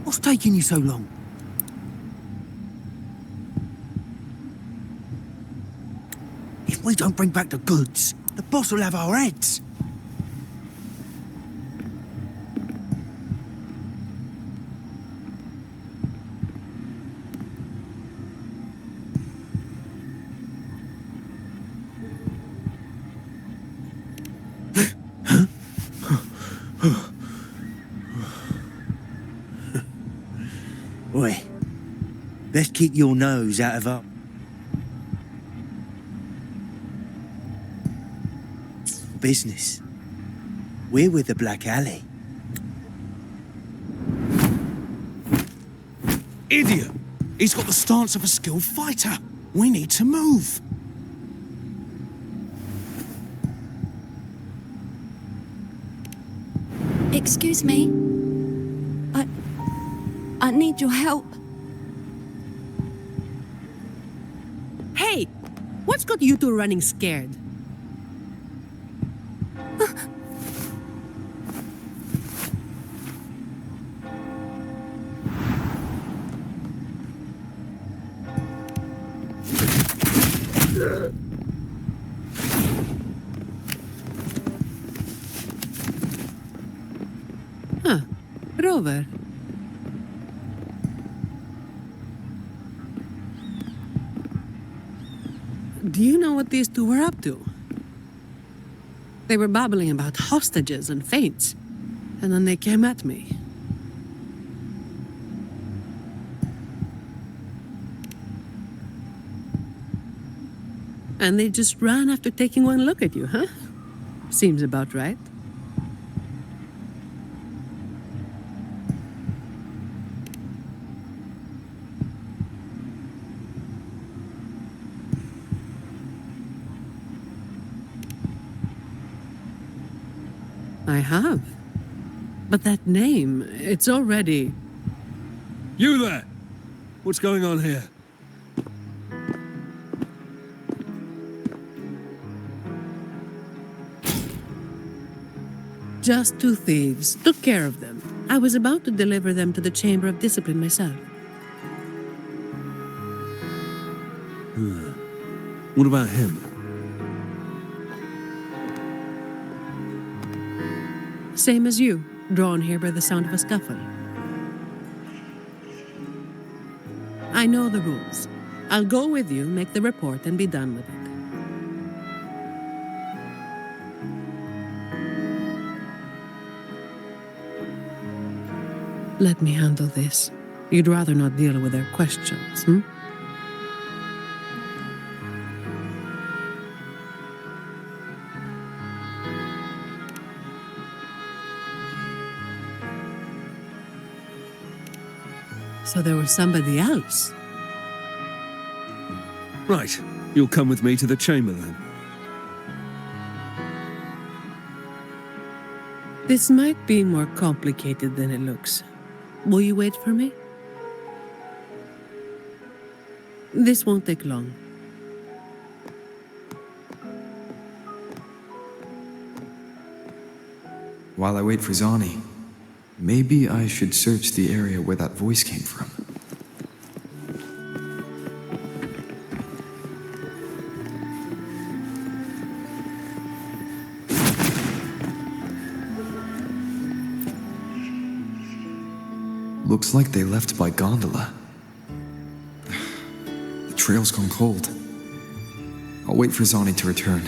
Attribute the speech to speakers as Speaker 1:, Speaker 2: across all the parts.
Speaker 1: What's taking you so long? If we don't bring back the goods, the boss will have our heads. Oi, best keep your nose out of our business. We're with the Black Alley.
Speaker 2: Idiot! He's got the stance of a skilled fighter. We need to move.
Speaker 3: Excuse me. I need your help.
Speaker 4: Hey! What's got you two running scared? Huh. Rover. Do you know what these two were up to? They were babbling about hostages and fates, and then they came at me. And they just ran after taking one look at you, huh? Seems about right. I have. But that name, it's already...
Speaker 2: You there! What's going on here?
Speaker 4: Just two thieves. Took care of them. I was about to deliver them to the Chamber of Discipline myself.
Speaker 2: What about him?
Speaker 4: Same as you, drawn here by the sound of a scuffle. I know the rules. I'll go with you, make the report, and be done with it. Let me handle this. You'd rather not deal with their questions, hmm? So there was somebody else.
Speaker 2: Right. You'll come with me to the chamber then.
Speaker 4: This might be more complicated than it looks. Will you wait for me? This won't take long.
Speaker 5: While I wait for Zani, maybe I should search the area where that voice came from. Looks like they left by gondola. The trail's gone cold. I'll wait for Zani to return.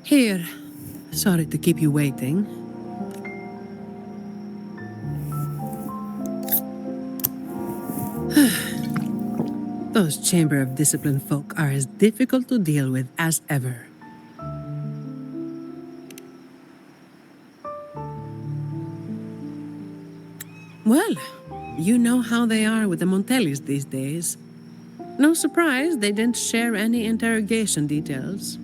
Speaker 4: Here. Sorry to keep you waiting. Those Chamber of Discipline folk are as difficult to deal with as ever. Well, you know how they are with the Montellis these days. No surprise they didn't share any interrogation details.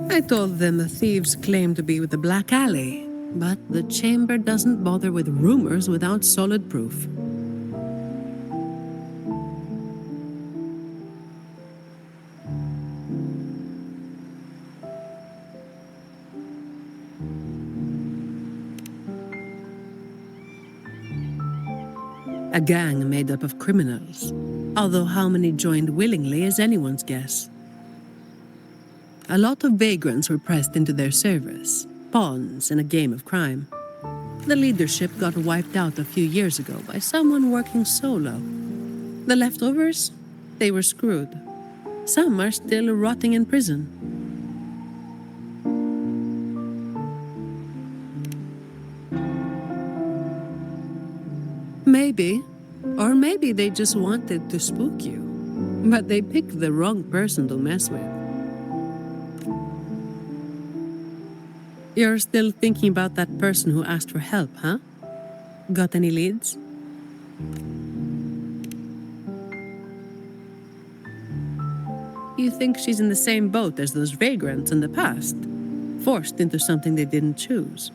Speaker 4: I told them the thieves claimed to be with the Black Alley, But the chamber doesn't bother with rumors without solid proof. A gang made up of criminals, although how many joined willingly is anyone's guess. A lot of vagrants were pressed into their service, pawns in a game of crime. The leadership got wiped out a few years ago by someone working solo. The leftovers? They were screwed. Some are still rotting in prison. Maybe. Or maybe they just wanted to spook you. But they picked the wrong person to mess with. You're still thinking about that person who asked for help, huh? Got any leads? You think she's in the same boat as those vagrants in the past? Forced into something they didn't choose.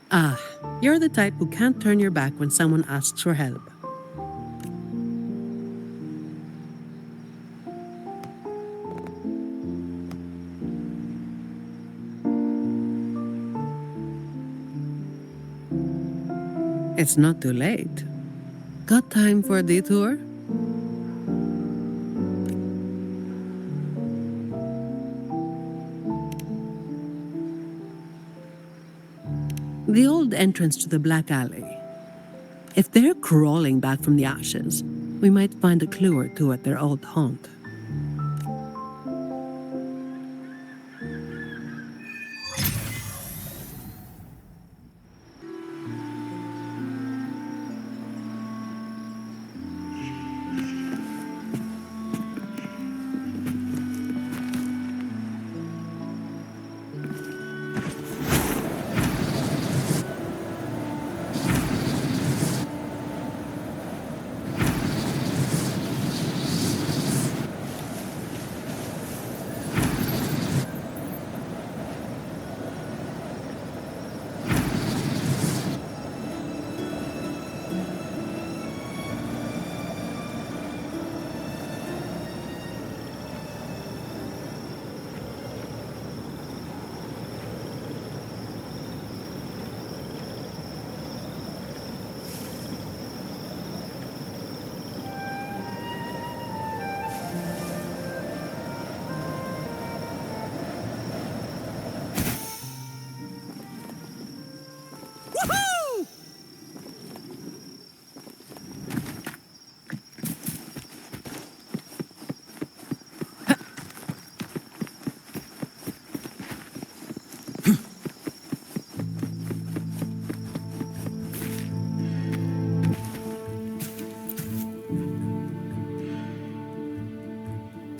Speaker 4: Ah, you're the type who can't turn your back when someone asks for help. It's not too late. Got time for a detour? The old entrance to the Black Alley. If they're crawling back from the ashes, we might find a clue or two at their old haunt.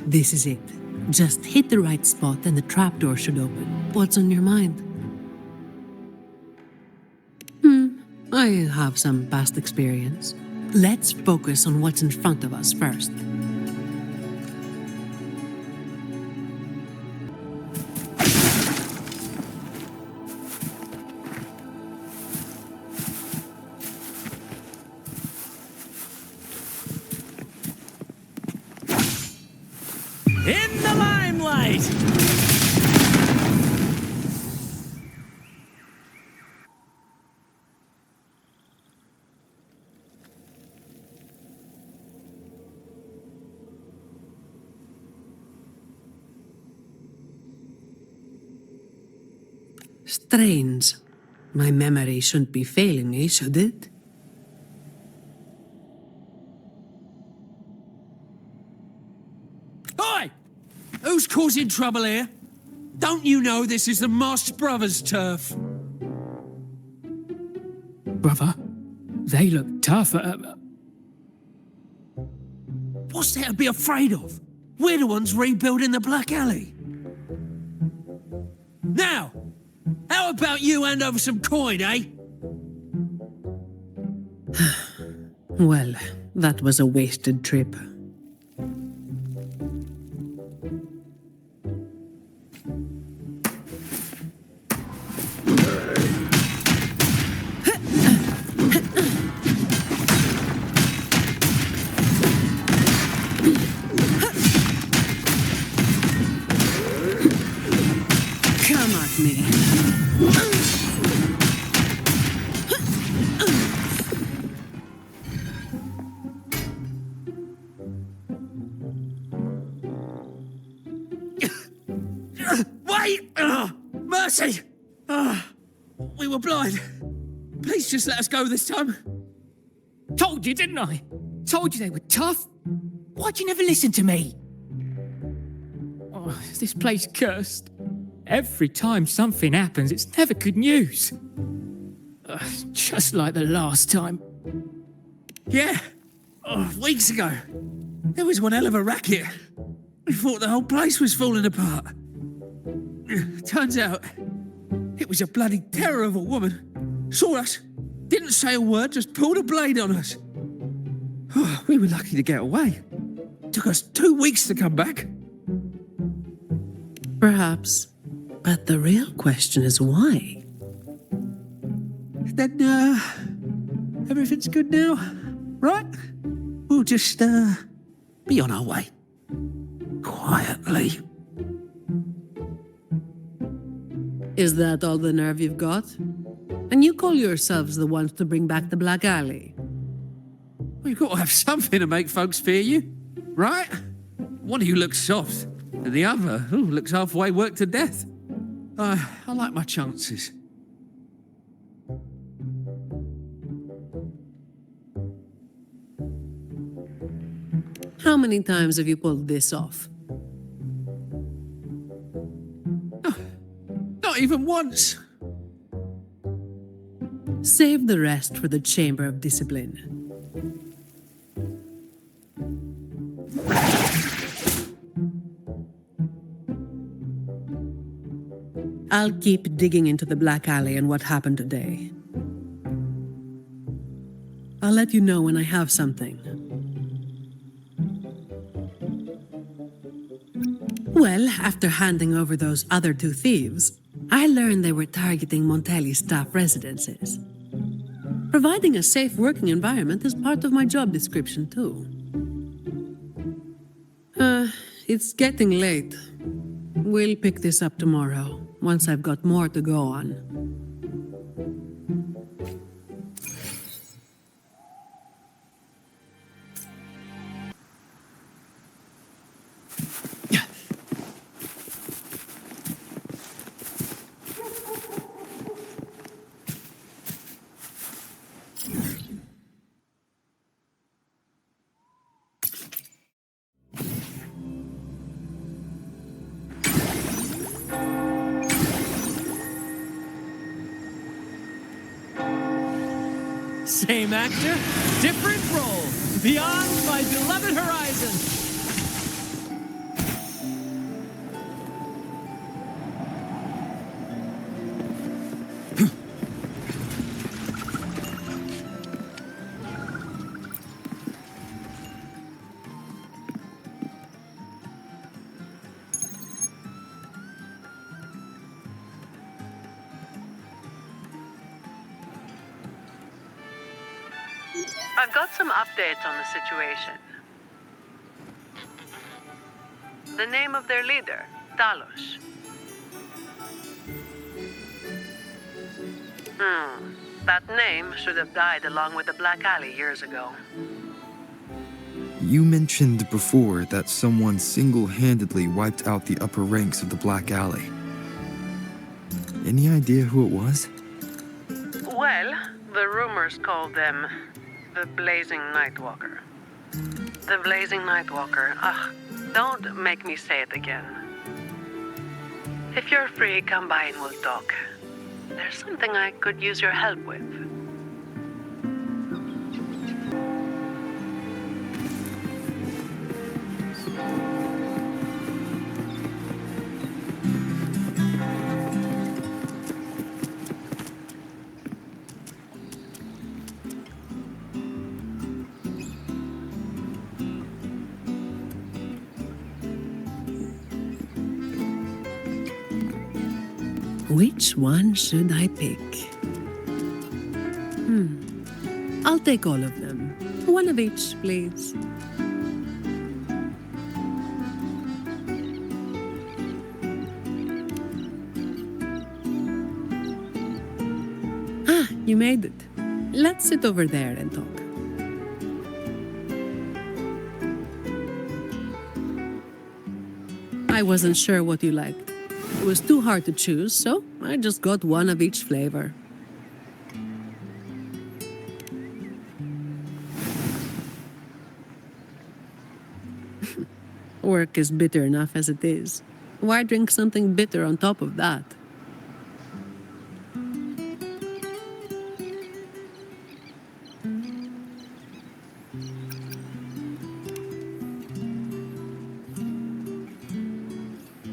Speaker 4: This is it. Just hit the right spot and the trapdoor should open. What's on your mind? I have some past experience. Let's focus on what's in front of us first.
Speaker 1: In the limelight!
Speaker 4: Strange. My memory shouldn't be failing me, should it?
Speaker 2: Oi! Who's causing trouble here? Don't you know this is the Marsh Brothers' turf?
Speaker 6: Brother, they look tough.
Speaker 2: What's there to be afraid of? We're the ones rebuilding the Black Alley. Now, how about you hand over some coin, eh?
Speaker 4: Well, that was a wasted trip. with me.
Speaker 2: Wait! Mercy! We were blind. Please just let us go this time.
Speaker 6: Told you, didn't I? Told you they were tough. Why'd you never listen to me? Oh, is this place cursed? Every time something happens, it's never good news. Just like the last time.
Speaker 2: Yeah. Weeks ago. There was one hell of a racket. We thought the whole place was falling apart. Turns out, it was a bloody terror of a woman. Saw us, didn't say a word, just pulled a blade on us. We were lucky to get away. Took us 2 weeks to come back.
Speaker 4: Perhaps. But the real question is why?
Speaker 2: Then, everything's good now, right? We'll just, be on our way. Quietly.
Speaker 4: Is that all the nerve you've got? And you call yourselves the ones to bring back the Black Alley?
Speaker 2: Well, you've got to have something to make folks fear you, right? One of you looks soft, and the other looks halfway worked to death. I like my chances.
Speaker 4: How many times have you pulled this off?
Speaker 2: Not even once.
Speaker 4: Save the rest for the Chamber of Discipline. I'll keep digging into the Black Alley and what happened today. I'll let you know when I have something. Well, after handing over those other 2 thieves, I learned they were targeting Montelli's staff residences. Providing a safe working environment is part of my job description, too. It's getting late. We'll pick this up tomorrow, once I've got more to go on.
Speaker 2: Same actor, different role. Beyond my beloved horizon.
Speaker 4: I've got some updates on the situation. The name of their leader, Talos. That name should have died along with the Black Alley years ago.
Speaker 5: You mentioned before that someone single-handedly wiped out the upper ranks of the Black Alley. Any idea who it was?
Speaker 4: Well, the rumors called them the Blazing Nightwalker. The Blazing Nightwalker. Don't make me say it again. If you're free, come by and we'll talk. There's something I could use your help with. Which one should I pick? I'll take all of them. One of each, please. Ah, you made it. Let's sit over there and talk. I wasn't sure what you liked. It was too hard to choose, so I just got one of each flavor. Work is bitter enough as it is. Why drink something bitter on top of that?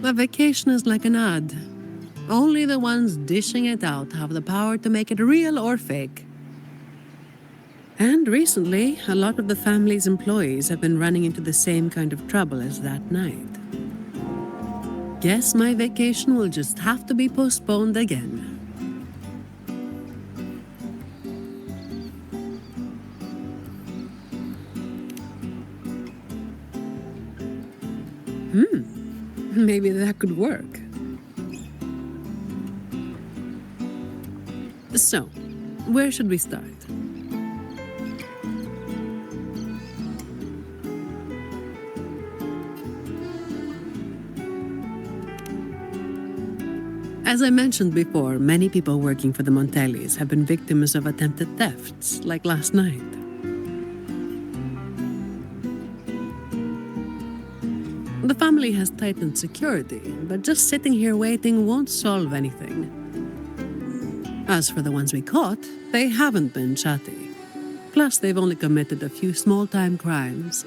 Speaker 4: A vacation is like an ad. Only the ones dishing it out have the power to make it real or fake. And recently, a lot of the family's employees have been running into the same kind of trouble as that night. Guess my vacation will just have to be postponed again. Maybe that could work. So, where should we start? As I mentioned before, many people working for the Montellis have been victims of attempted thefts, like last night. The family has tightened security, but just sitting here waiting won't solve anything. As for the ones we caught, they haven't been chatty. Plus, they've only committed a few small-time crimes.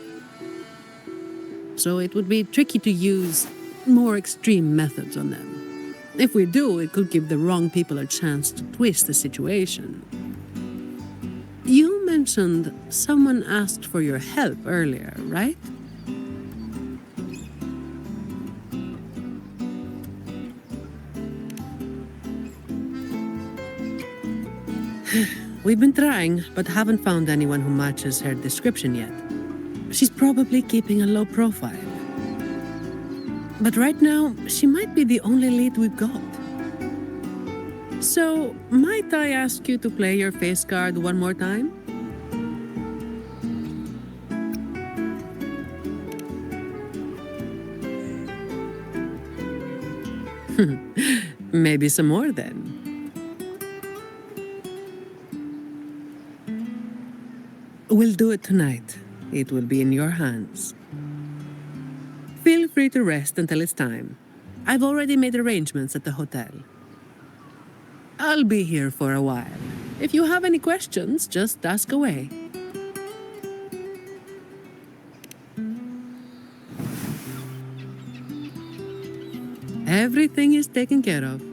Speaker 4: So it would be tricky to use more extreme methods on them. If we do, it could give the wrong people a chance to twist the situation. You mentioned someone asked for your help earlier, right? We've been trying, but haven't found anyone who matches her description yet. She's probably keeping a low profile. But right now, she might be the only lead we've got. So, might I ask you to play your face card one more time? Maybe some more then. We'll do it tonight. It will be in your hands. Feel free to rest until it's time. I've already made arrangements at the hotel. I'll be here for a while. If you have any questions, just ask away. Everything is taken care of.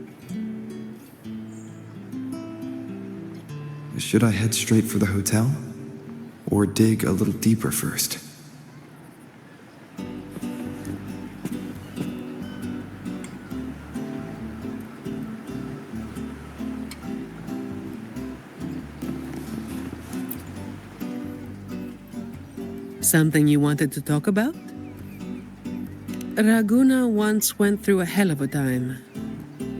Speaker 5: Should I head straight for the hotel? Or dig a little deeper first?
Speaker 4: Something you wanted to talk about? Raguna once went through a hell of a time.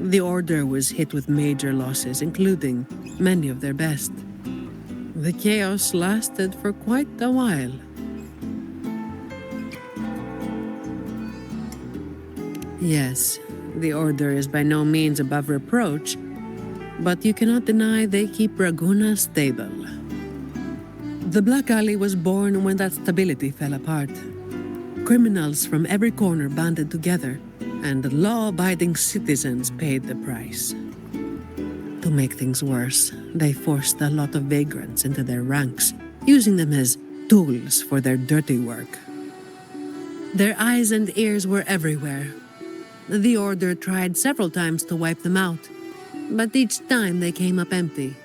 Speaker 4: The Order was hit with major losses, including many of their best. The chaos lasted for quite a while. Yes, the Order is by no means above reproach, but you cannot deny they keep Raguna stable. The Black Alley was born when that stability fell apart. Criminals from every corner banded together, and law-abiding citizens paid the price. To make things worse, they forced a lot of vagrants into their ranks, using them as tools for their dirty work. Their eyes and ears were everywhere. The Order tried several times to wipe them out, but each time they came up empty.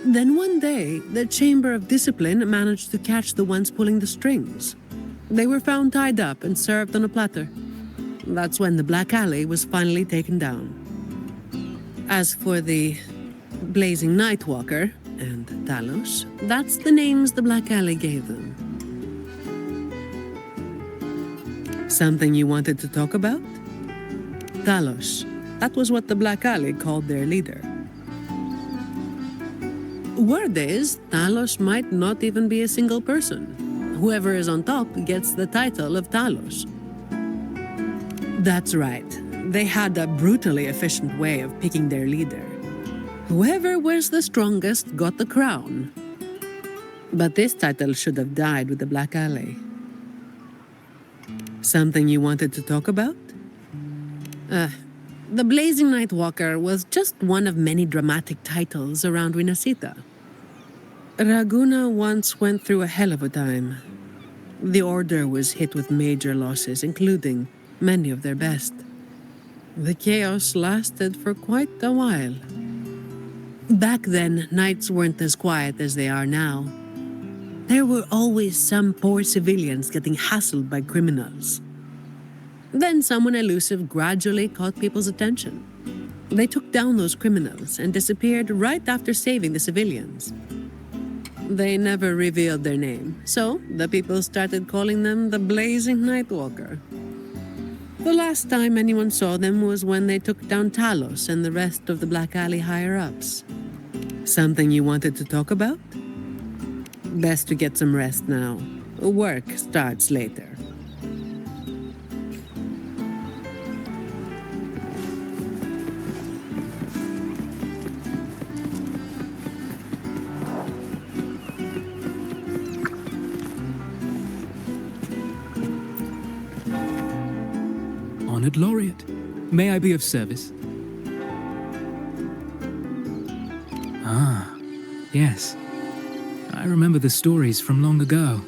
Speaker 4: Then one day, the Chamber of Discipline managed to catch the ones pulling the strings. They were found tied up and served on a platter. That's when the Black Alley was finally taken down. As for the Blazing Nightwalker and Talos, that's the names the Black Alley gave them. Something you wanted to talk about? Talos. That was what the Black Alley called their leader. Word is, Talos might not even be a single person. Whoever is on top gets the title of Talos. That's right. They had a brutally efficient way of picking their leader. Whoever was the strongest got the crown. But this title should have died with the Black Alley. Something you wanted to talk about? The Blazing Nightwalker was just one of many dramatic titles around Winasita. Raguna once went through a hell of a time. The Order was hit with major losses, including many of their best. The chaos lasted for quite a while. Back then, nights weren't as quiet as they are now. There were always some poor civilians getting hassled by criminals. Then someone elusive gradually caught people's attention. They took down those criminals and disappeared right after saving the civilians. They never revealed their name, so the people started calling them the Blazing Nightwalker. The last time anyone saw them was when they took down Talos and the rest of the Black Alley higher-ups. Something you wanted to talk about? Best to get some rest now. Work starts later.
Speaker 6: Honored Laureate, may I be of service? Ah, yes. I remember the stories from long ago.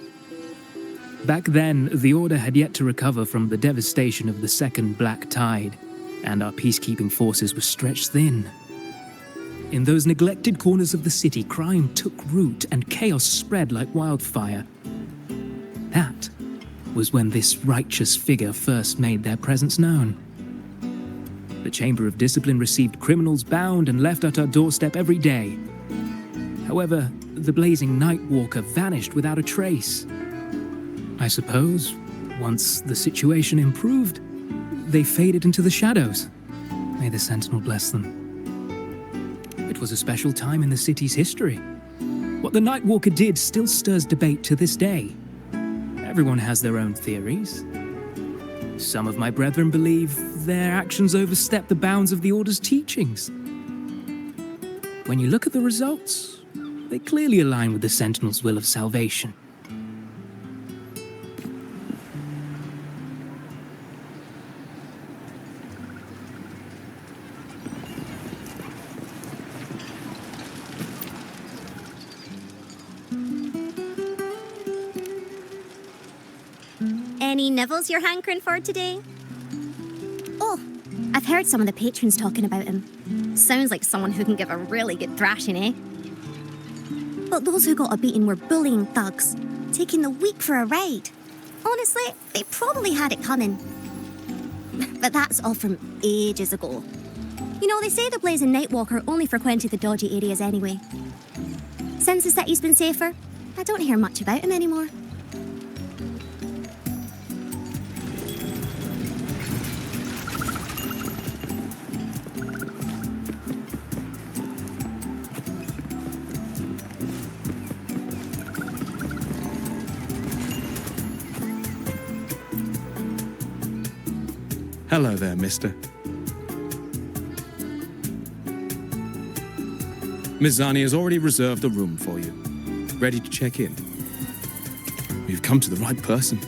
Speaker 6: Back then, the Order had yet to recover from the devastation of the Second Black Tide, and our peacekeeping forces were stretched thin. In those neglected corners of the city, crime took root and chaos spread like wildfire. That was when this righteous figure first made their presence known. The Chamber of Discipline received criminals bound and left at our doorstep every day. However, the Blazing Nightwalker vanished without a trace. I suppose, once the situation improved, they faded into the shadows. May the Sentinel bless them. It was a special time in the city's history. What the Nightwalker did still stirs debate to this day. Everyone has their own theories. Some of my brethren believe their actions overstep the bounds of the Order's teachings. When you look at the results, they clearly align with the Sentinel's will of salvation.
Speaker 7: Any nibbles you're hankering for today? Oh, I've heard some of the patrons talking about him. Sounds like someone who can give a really good thrashing, eh? But those who got a beating were bullying thugs, taking the weak for a ride. Honestly, they probably had it coming. But that's all from ages ago. You know, they say the Blazing Nightwalker only frequented the dodgy areas anyway. Since the city's been safer, I don't hear much about him anymore.
Speaker 8: Hello there, mister. Miss Zani has already reserved a room for you. Ready to check in. You've come to the right person.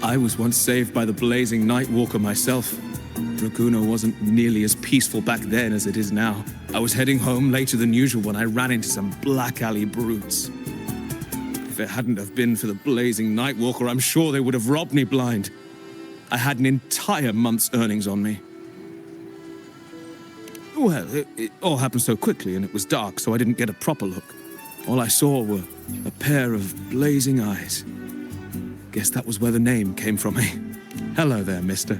Speaker 8: I was once saved by the Blazing Nightwalker myself. Raguna wasn't nearly as peaceful back then as it is now. I was heading home later than usual when I ran into some Black Alley brutes. If it hadn't have been for the Blazing Nightwalker, I'm sure they would have robbed me blind. I had an entire month's earnings on me. Well, it all happened so quickly and it was dark, so I didn't get a proper look. All I saw were a pair of blazing eyes. Guess that was where the name came from, eh? Hello there, mister.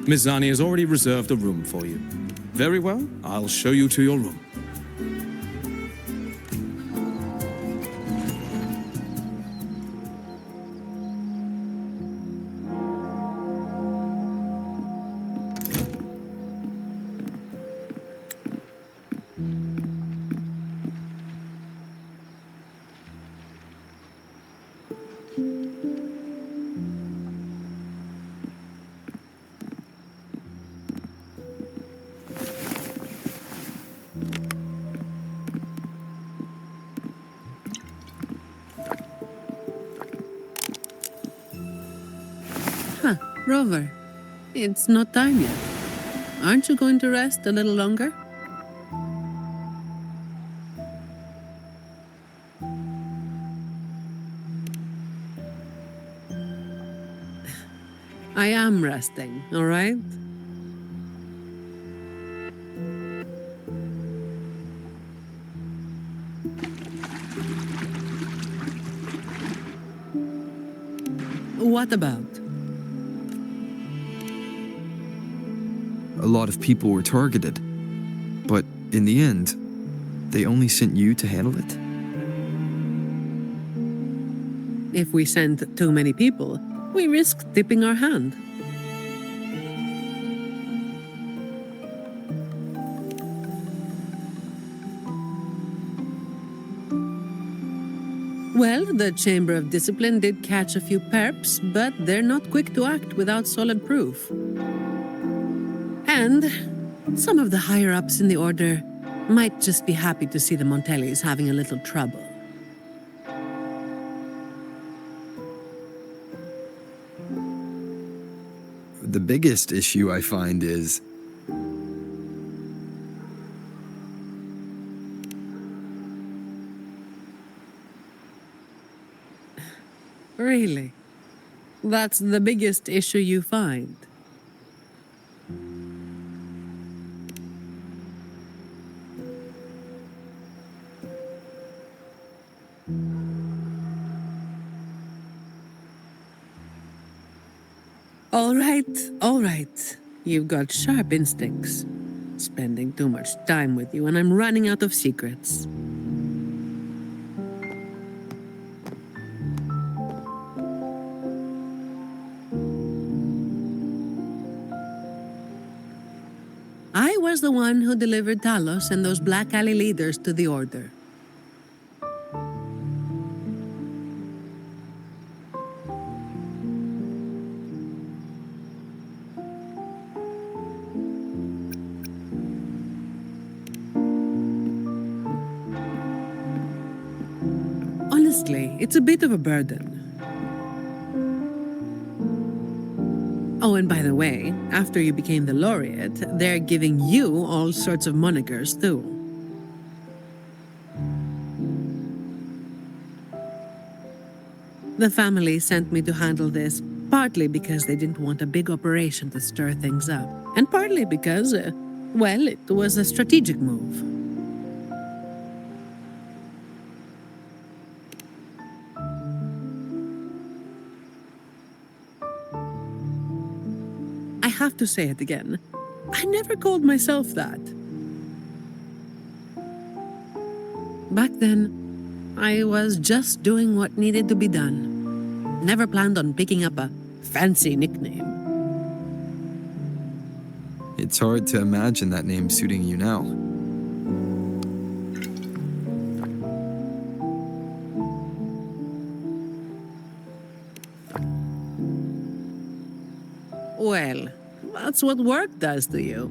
Speaker 8: Miss Zani has already reserved a room for you. Very well, I'll show you to your room.
Speaker 4: Rover, it's not time yet. Aren't you going to rest a little longer? I am resting, all right? What about?
Speaker 5: A lot of people were targeted, but in the end, they only sent you to handle it?
Speaker 4: If we send too many people, we risk tipping our hand. Well, the Chamber of Discipline did catch a few perps, but they're not quick to act without solid proof. And some of the higher-ups in the Order might just be happy to see the Montellis having a little trouble.
Speaker 5: The biggest issue I find is
Speaker 4: Really? That's the biggest issue you find? All right. You've got sharp instincts. Spending too much time with you and I'm running out of secrets. I was the one who delivered Talos and those Black Alley leaders to the Order. Honestly, it's a bit of a burden. Oh, and by the way, after you became the laureate, they're giving you all sorts of monikers, too. The family sent me to handle this, partly because they didn't want a big operation to stir things up, and partly because, well, it was a strategic move. I have to say it again. I never called myself that. Back then, I was just doing what needed to be done. Never planned on picking up a fancy nickname.
Speaker 5: it's hard to imagine that name suiting you now.
Speaker 4: Well, that's what work does to you.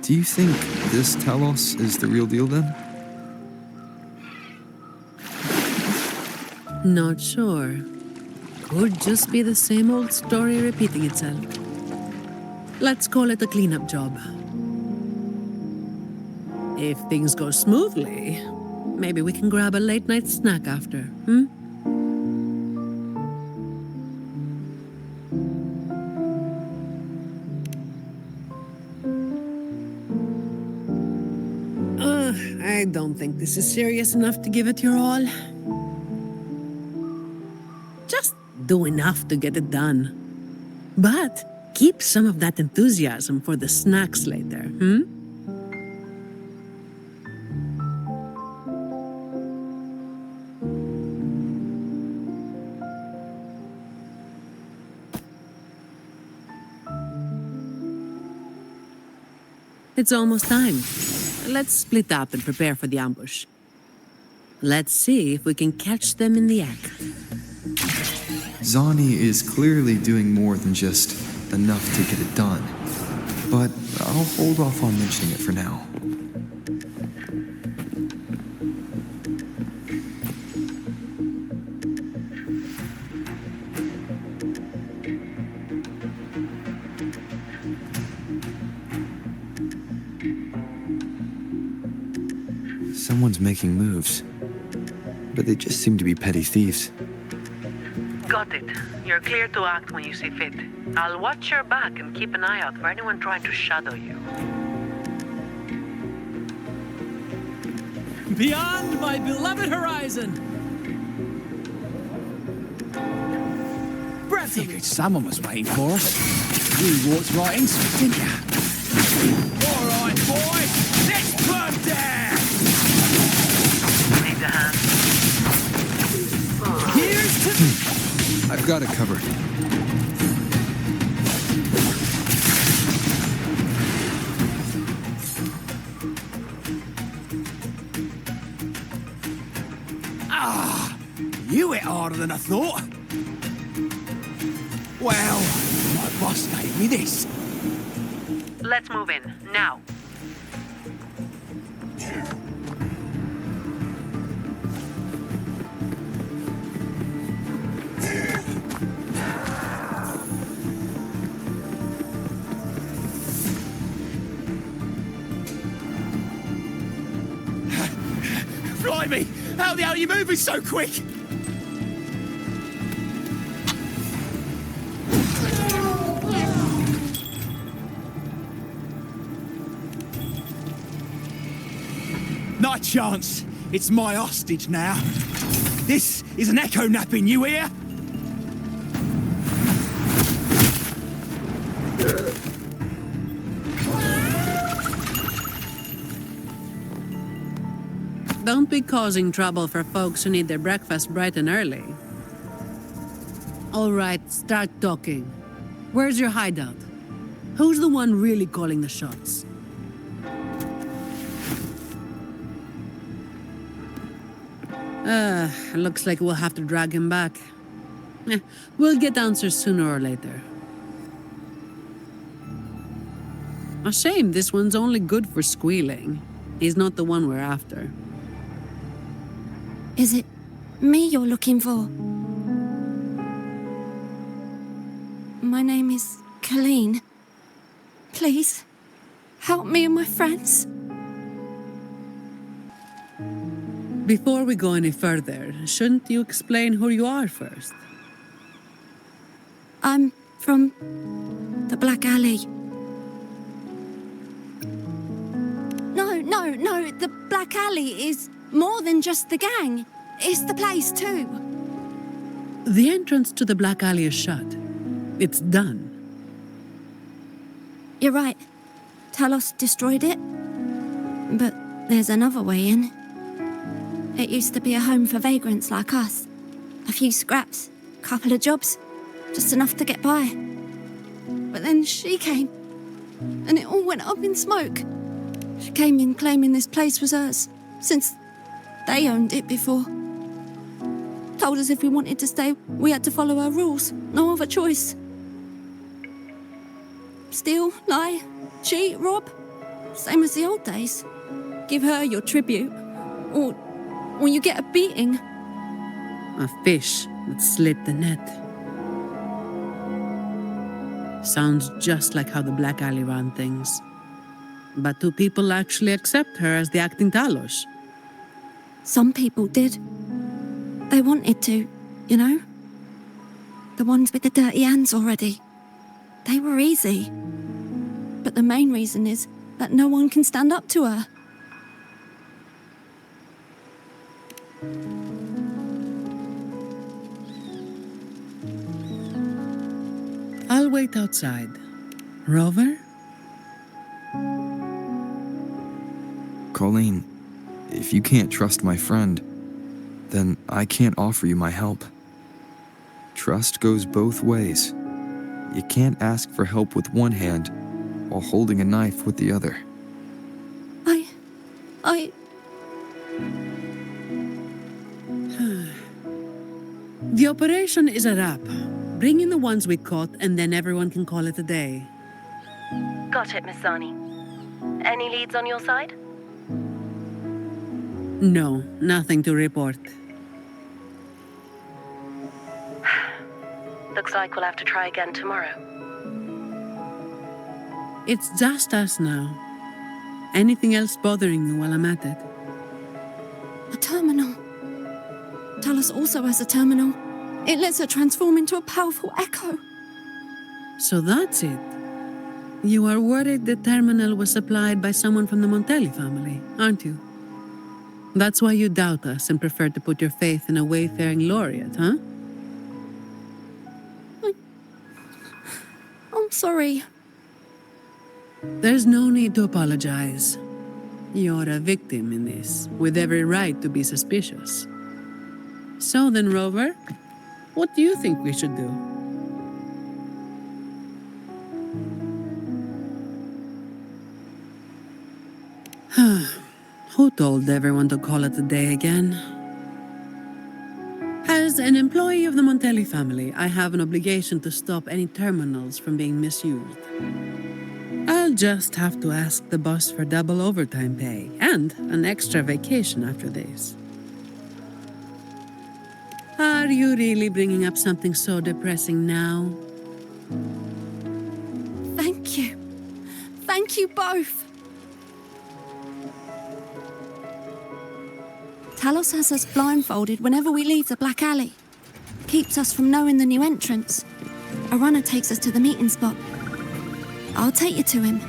Speaker 5: Do you think this Talos is the real deal then?
Speaker 4: Not sure. Could just be the same old story repeating itself. Let's call it a cleanup job. If things go smoothly, maybe we can grab a late-night snack after, hmm? I don't think this is serious enough to give it your all. Just do enough to get it done. But keep some of that enthusiasm for the snacks later, hmm? It's almost time. Let's split up and prepare for the ambush. Let's see if we can catch them in the act.
Speaker 5: Zani is clearly doing more than just enough to get it done. But I'll hold off on mentioning it for now. someone's making moves. But they just seem to be petty thieves.
Speaker 9: Got it. You're clear to act when you see fit. I'll watch your back and keep an eye out for anyone trying to shadow you.
Speaker 2: Beyond my beloved horizon! Figured someone was waiting for us. You walked right into it, didn't you? All right, boys, let's burn down!
Speaker 9: Need a hand?
Speaker 2: Here's to...
Speaker 5: I've got it covered.
Speaker 2: You hit harder than I thought. Well, my boss gave me this.
Speaker 9: Let's move in, now.
Speaker 2: Blimey, how the hell are you moving so quick? Not a chance. It's my hostage now. This is an echo napping, you hear?
Speaker 4: Don't be causing trouble for folks who need their breakfast bright and early. All right, start talking. Where's your hideout? Who's the one really calling the shots? Looks like we'll have to drag him back. We'll get answers sooner or later. A shame this one's only good for squealing. He's not the one we're after.
Speaker 3: Is it me you're looking for? My name is Colleen. Please, help me and my friends.
Speaker 4: Before we go any further, shouldn't you explain who you are first?
Speaker 3: I'm from the Black Alley. No, the Black Alley is more than just the gang. It's the place too.
Speaker 4: The entrance to the Black Alley is shut. It's done.
Speaker 3: You're right. Talos destroyed it. But there's another way in. It used to be a home for vagrants like us. A few scraps, couple of jobs, just enough to get by. But then she came, and it all went up in smoke. She came in claiming this place was hers, since they owned it before. Told us if we wanted to stay, we had to follow her rules, no other choice. Steal, lie, cheat, rob, same as the old days. Give her your tribute, or you get a beating.
Speaker 4: A fish that slipped the net. Sounds just like how the Black Alley ran things. But do people actually accept her as the acting Talos?
Speaker 3: Some people did. They wanted to, you know? The ones with the dirty hands already. They were easy. But the main reason is that no one can stand up to her.
Speaker 4: I'll wait outside. Rover?
Speaker 5: Colleen, if you can't trust my friend, then I can't offer you my help. Trust goes both ways. You can't ask for help with one hand while holding a knife with the other.
Speaker 4: The operation is a wrap. Bring in the ones we caught, and then everyone can call it a day.
Speaker 10: Got it, Miss Zani. Any leads on your side?
Speaker 4: No, nothing to report.
Speaker 10: Looks like we'll have to try again tomorrow.
Speaker 4: It's just us now. Anything else bothering you while I'm at it?
Speaker 3: A terminal. Talos also has a terminal. It lets her transform into a powerful echo.
Speaker 4: So that's it. You are worried the terminal was supplied by someone from the Montelli family, aren't you? That's why you doubt us and prefer to put your faith in a wayfaring laureate, huh?
Speaker 3: I'm sorry.
Speaker 4: There's no need to apologize. You're a victim in this, with every right to be suspicious. So then, Rover, what do you think we should do? Who told everyone to call it a day again? As an employee of the Montelli family, I have an obligation to stop any terminals from being misused. I'll just have to ask the boss for double overtime pay and an extra vacation after this. Are you really bringing up something so depressing now?
Speaker 3: Thank you. Thank you both. Talos has us blindfolded whenever we leave the Black Alley. Keeps us from knowing the new entrance. A runner takes us to the meeting spot. I'll take you to him.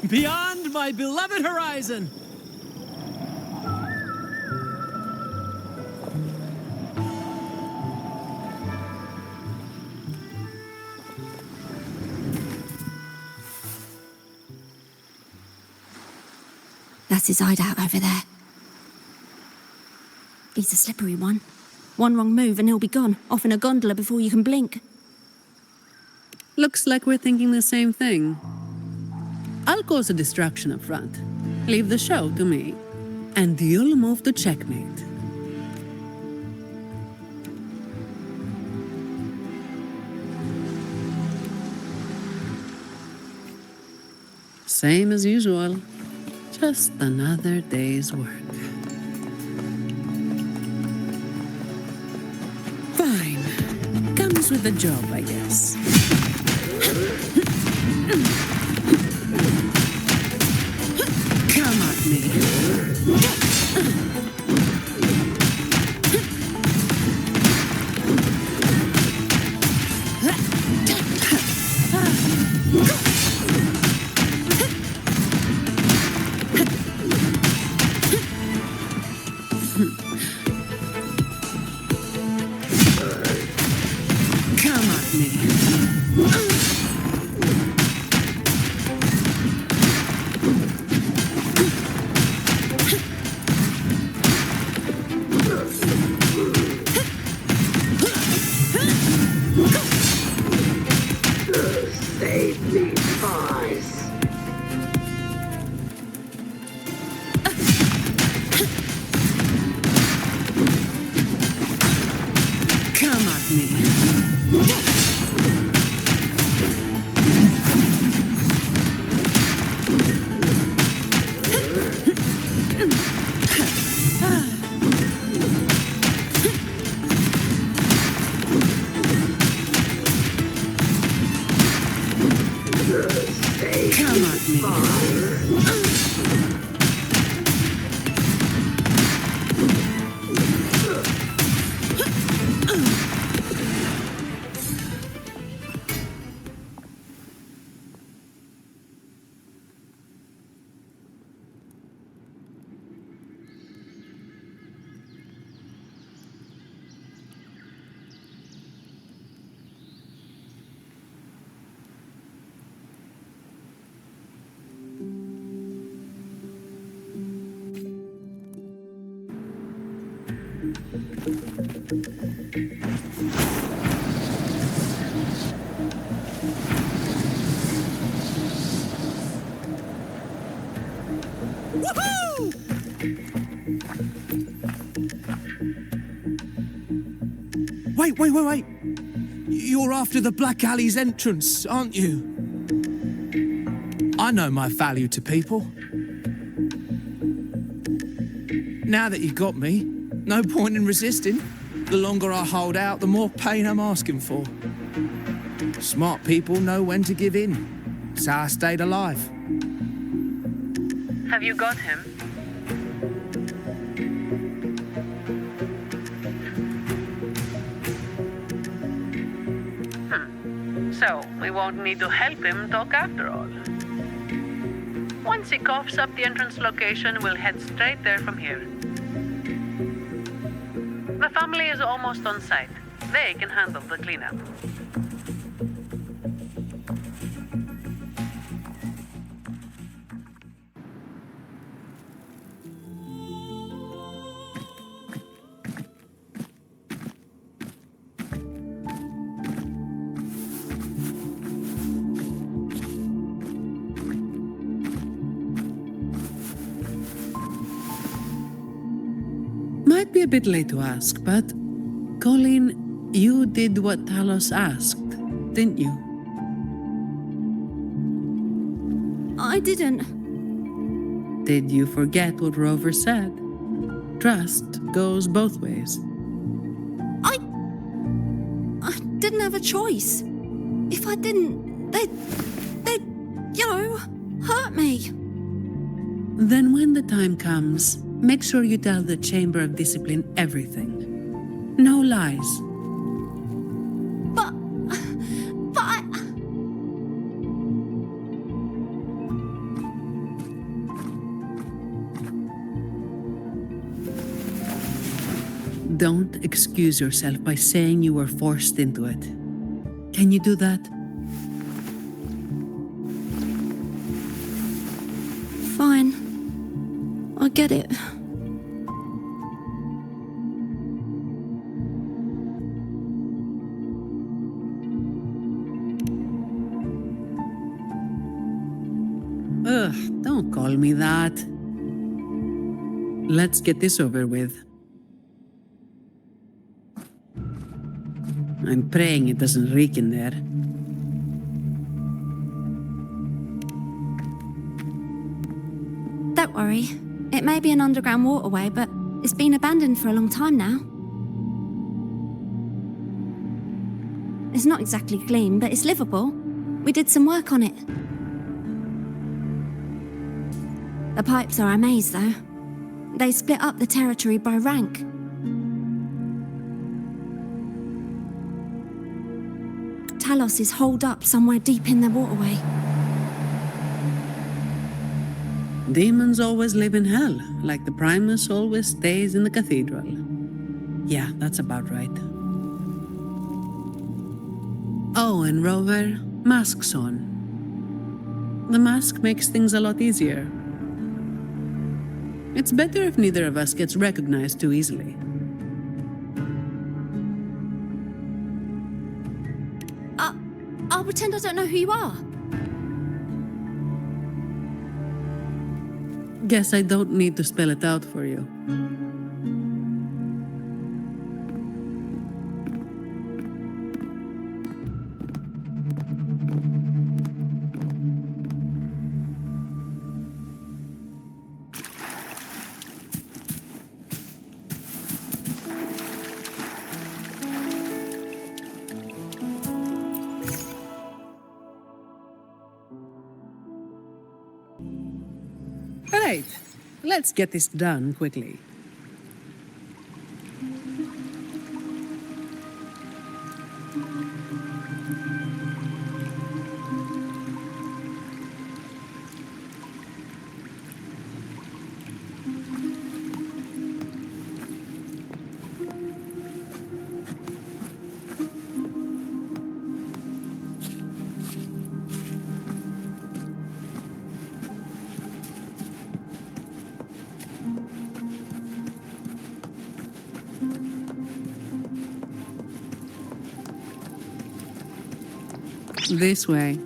Speaker 2: Beyond my beloved horizon!
Speaker 3: That's his hideout over there. He's a slippery one. One wrong move and he'll be gone, off in a gondola before you can blink.
Speaker 4: Looks like we're thinking the same thing. I'll cause a distraction up front. Leave the show to me, and you'll move to checkmate. Same as usual. Just another day's work. Fine. Comes with the job, I guess. Come at me. Come at me.
Speaker 9: Save me, boys.
Speaker 4: Come at me. Come at me.
Speaker 2: Wait. You're after the Black Alley's entrance, aren't you? I know my value to people. Now that you've got me, no point in resisting. The longer I hold out, the more pain I'm asking for. Smart people know when to give in. So I stayed alive.
Speaker 9: Have you got him? So, we won't need to help him talk after all. Once he coughs up the entrance location, we'll head straight there from here. The family is almost on site. They can handle the cleanup.
Speaker 4: Might be a bit late to ask, but Colleen, you did what Talos asked, didn't you?
Speaker 3: I didn't.
Speaker 4: Did you forget what Rover said? Trust goes both ways.
Speaker 3: I didn't have a choice. If I didn't, they'd, hurt me.
Speaker 4: Then when the time comes, make sure you tell the Chamber of Discipline everything. No lies.
Speaker 3: But I...
Speaker 4: Don't excuse yourself by saying you were forced into it. Can you do that?
Speaker 3: Fine. I get it.
Speaker 4: Ugh, don't call me that. Let's get this over with. I'm praying it doesn't reek in there.
Speaker 3: Don't worry. It may be an underground waterway, but it's been abandoned for a long time now. It's not exactly clean, but it's livable. We did some work on it. The pipes are a maze, though. They split up the territory by rank. Talos is holed up somewhere deep in the waterway.
Speaker 4: Demons always live in hell, like the Primus always stays in the cathedral. Yeah, that's about right. Oh, and Rover, mask's on. The mask makes things a lot easier. It's better if neither of us gets recognized too easily.
Speaker 3: I'll pretend I don't know who you are.
Speaker 4: Guess I don't need to spell it out for you. Right, let's get this done quickly. This way.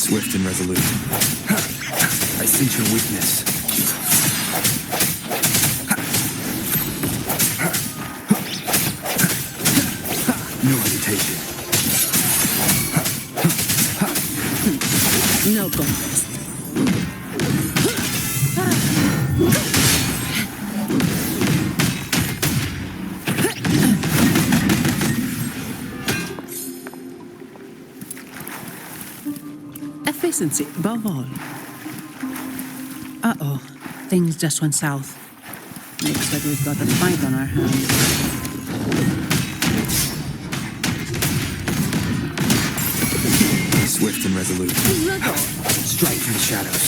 Speaker 5: Swift and resolute. I sense your weakness. No hesitation.
Speaker 4: No contest. Efficiency above all. Uh-oh. Things just went south. Looks like we've got a fight on our hands.
Speaker 5: Swift and resolute. Strike through the shadows.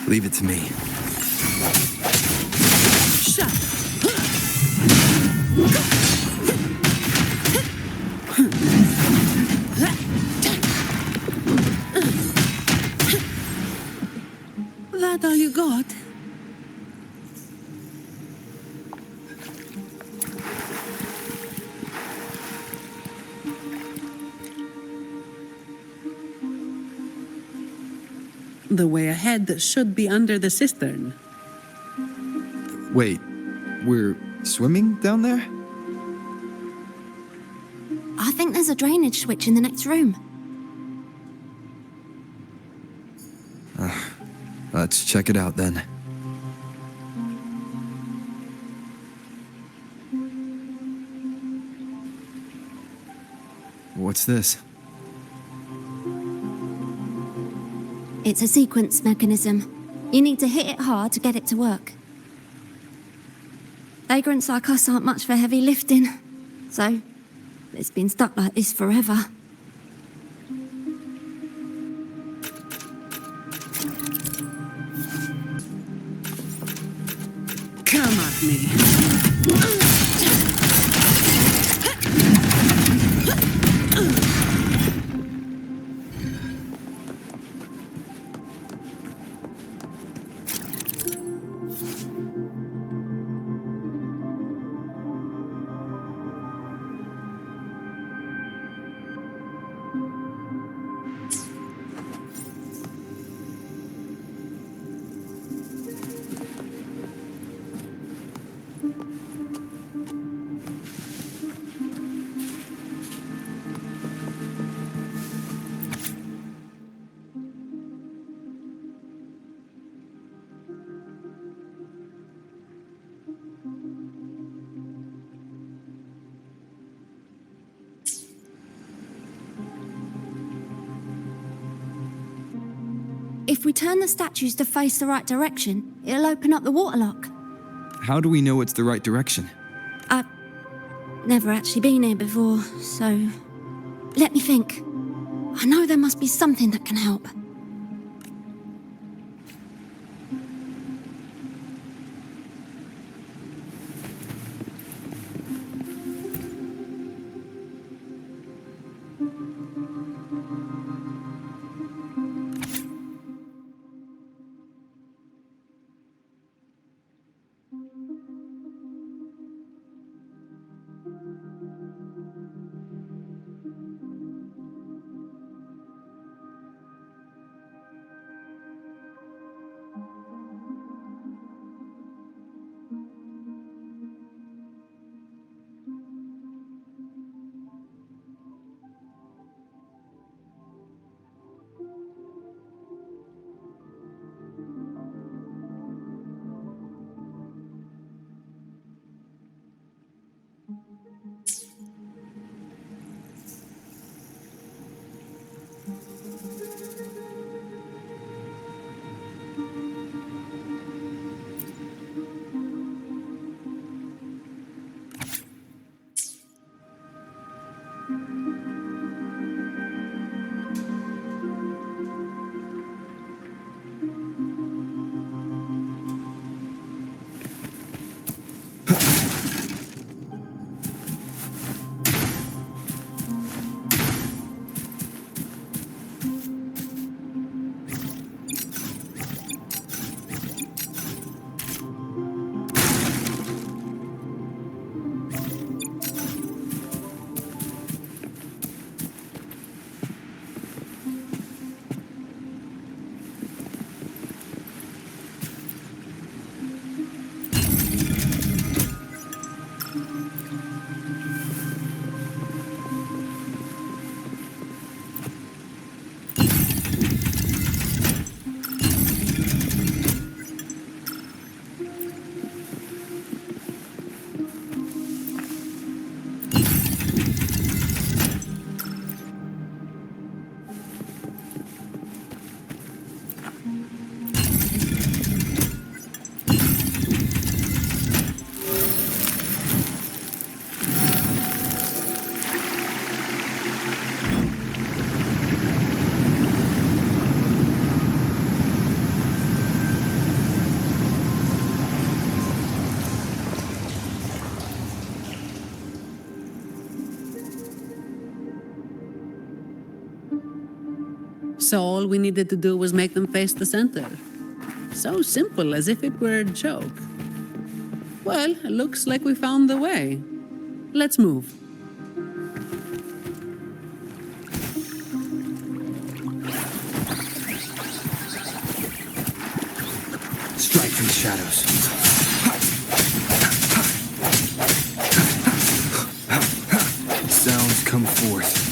Speaker 5: Leave it to me.
Speaker 4: That all you got? The way ahead should be under the cistern.
Speaker 5: Wait, we're swimming down there?
Speaker 3: I think there's a drainage switch in the next room.
Speaker 5: Let's check it out then. What's this?
Speaker 3: It's a sequence mechanism. You need to hit it hard to get it to work. Vagrants like us aren't much for heavy lifting, so it's been stuck like this forever.
Speaker 4: Come at me.
Speaker 3: If we turn the statues to face the right direction, it'll open up the waterlock.
Speaker 5: How do we know it's the right direction?
Speaker 3: I've never actually been here before, so let me think. I know there must be something that can help.
Speaker 4: So all we needed to do was make them face the center. So simple, as if it were a joke. Well, it looks like we found the way. Let's move.
Speaker 1: Strike from the shadows.
Speaker 5: Sounds come forth.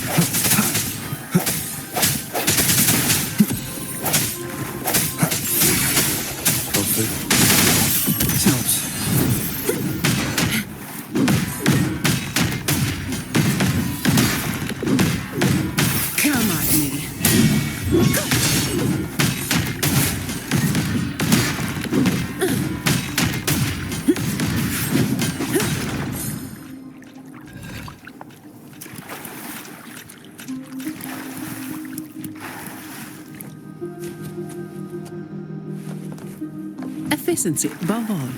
Speaker 5: Hopefully, this helps.
Speaker 4: Come at me. Efficiency above all.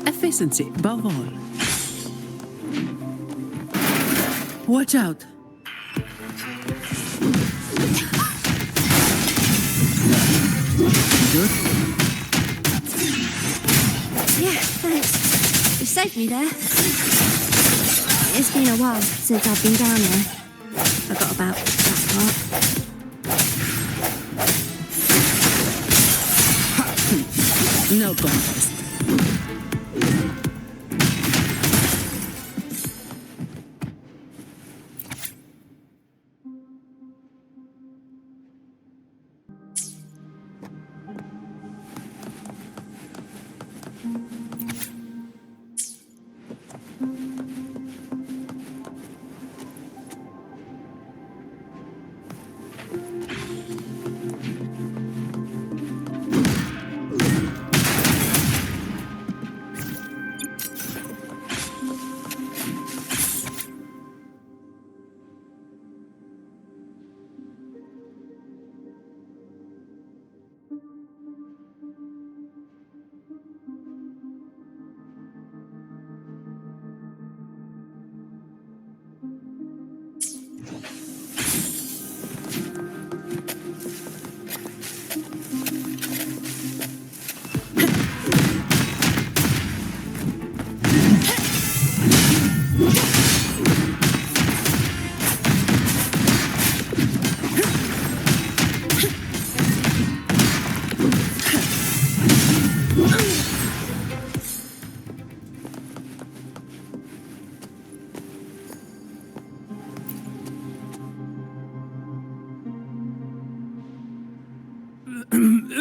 Speaker 4: Efficiency above all. Watch out.
Speaker 1: Good?
Speaker 3: Yeah, thanks. You saved me there. It's been a while since I've been down there. Forgot about that part.
Speaker 4: No contest.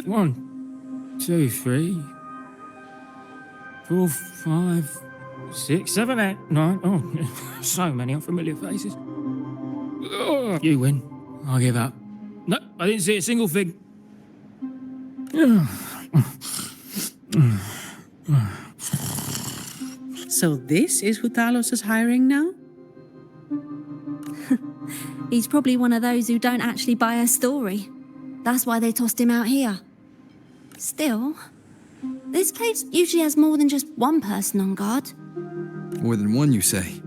Speaker 6: One, two, 3, 4, 5, 6, 7, 8, 9. Oh, so many unfamiliar faces. Oh, you win. I'll give up. No, I didn't see a single thing.
Speaker 4: So this is who Talos is hiring now?
Speaker 3: He's probably one of those who don't actually buy a story. That's why they tossed him out here. Still, this place usually has more than just one person on guard.
Speaker 5: More than one, you say?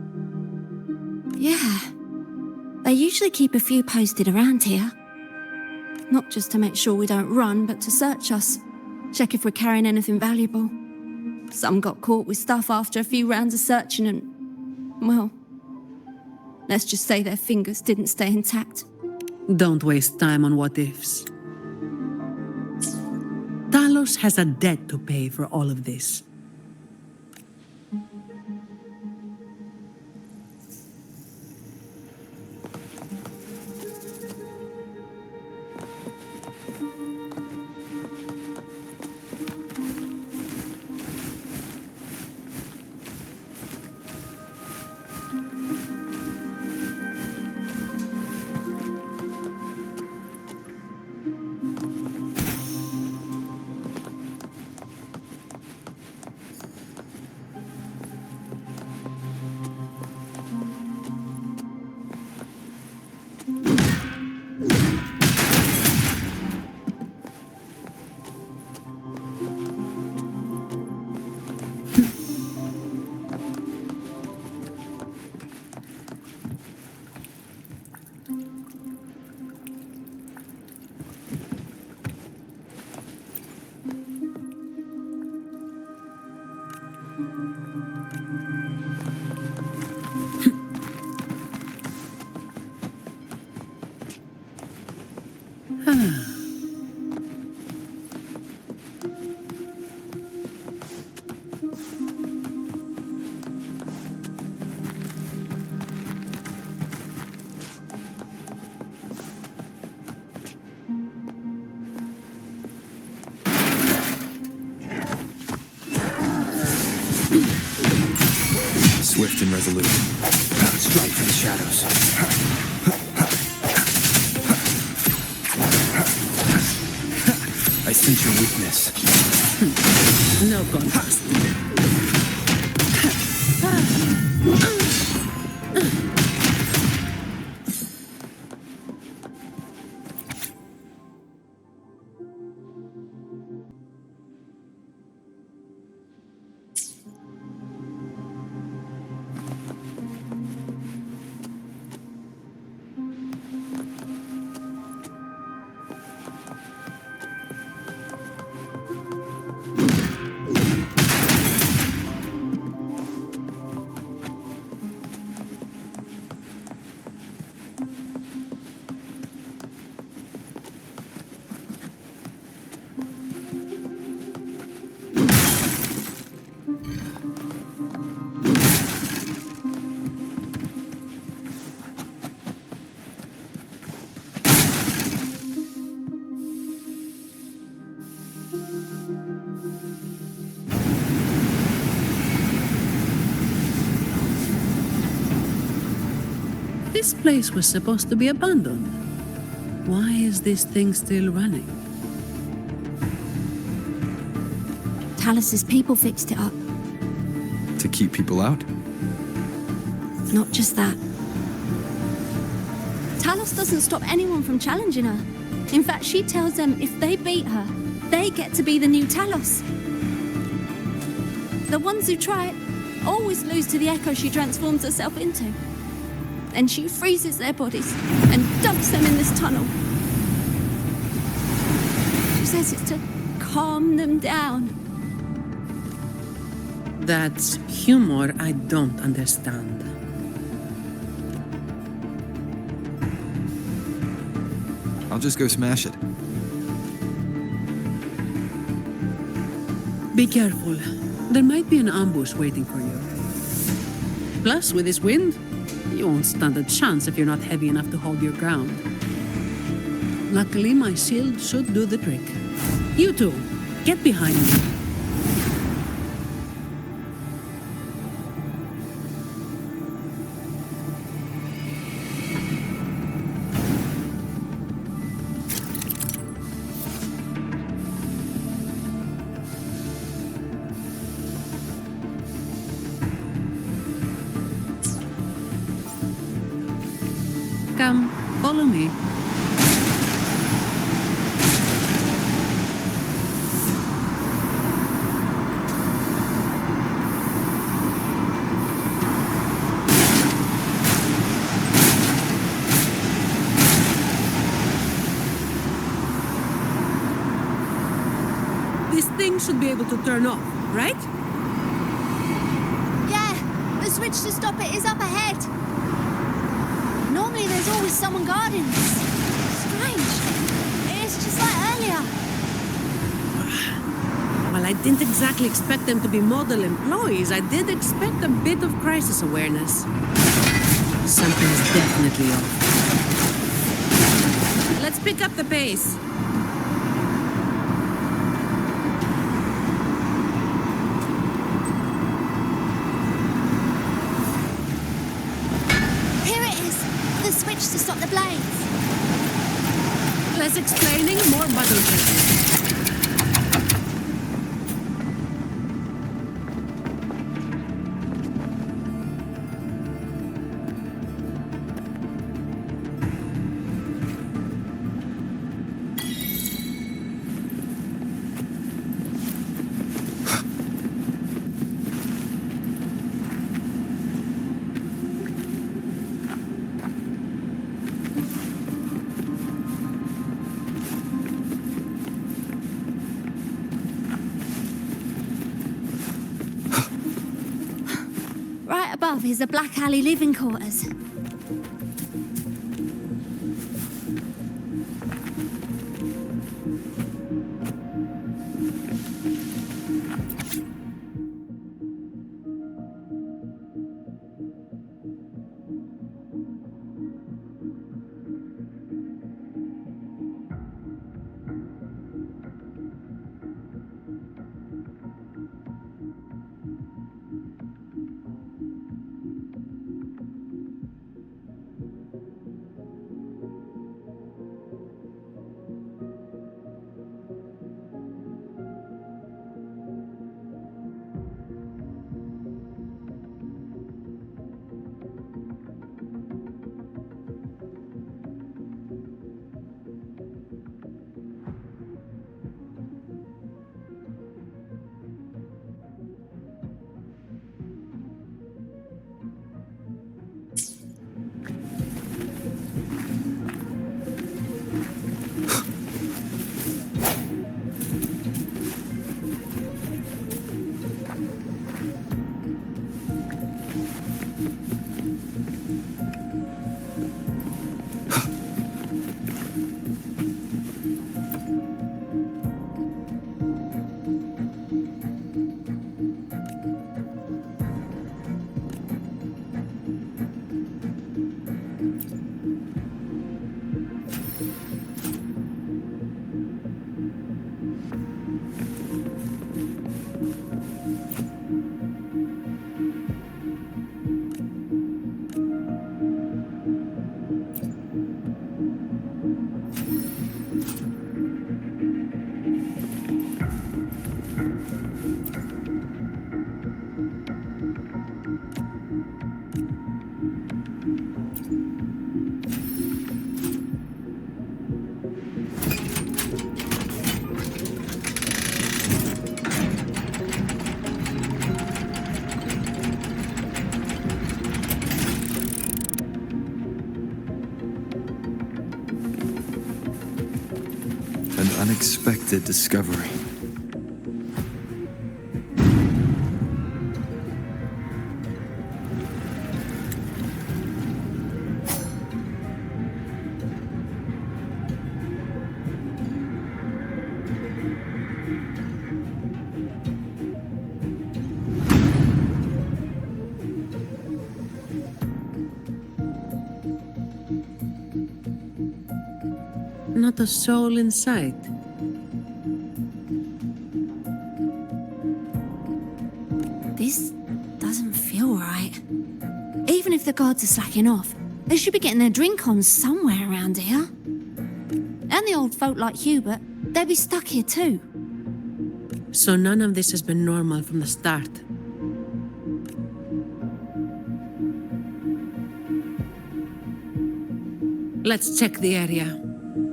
Speaker 3: Yeah. They usually keep a few posted around here. Not just to make sure we don't run, but to search us. Check if we're carrying anything valuable. Some got caught with stuff after a few rounds of searching and... Well, let's just say their fingers didn't stay intact.
Speaker 4: Don't waste time on what ifs. Talos has a debt to pay for all of this.
Speaker 5: Swift and resolute.
Speaker 1: Straight for the shadows.
Speaker 5: I sense your weakness.
Speaker 4: No contest. This place was supposed to be abandoned. Why is this thing still running?
Speaker 3: Talos's people fixed it up.
Speaker 5: To keep people out?
Speaker 3: Not just that. Talos doesn't stop anyone from challenging her. In fact, she tells them if they beat her, they get to be the new Talos. The ones who try it always lose to the echo she transforms herself into. Then she freezes their bodies and dumps them in this tunnel. She says it's to calm them down.
Speaker 4: That's humor I don't understand.
Speaker 5: I'll just go smash it.
Speaker 4: Be careful. There might be an ambush waiting for you. Plus, with this wind, you won't stand a chance if you're not heavy enough to hold your ground. Luckily, my shield should do the trick. You two, get behind me. Come, follow me. This thing should be able to turn off, right?
Speaker 3: Yeah, the switch switch to stop it is up ahead. Normally there's always someone guarding this. Strange. It's just like earlier.
Speaker 4: Well, I didn't exactly expect them to be model employees. I did expect a bit of crisis awareness. Something's definitely off. Let's pick up the pace.
Speaker 3: Here it is. The switch to stop the blades.
Speaker 4: Less explaining, more button pressing.
Speaker 3: Right above is the Black Alley living quarters.
Speaker 5: Unexpected discovery.
Speaker 4: Not a soul in sight.
Speaker 3: This doesn't feel right. Even if the guards are slacking off, they should be getting their drink on somewhere around here. And the old folk like Hubert, they'd be stuck here too.
Speaker 4: So none of this has been normal from the start. Let's check the area.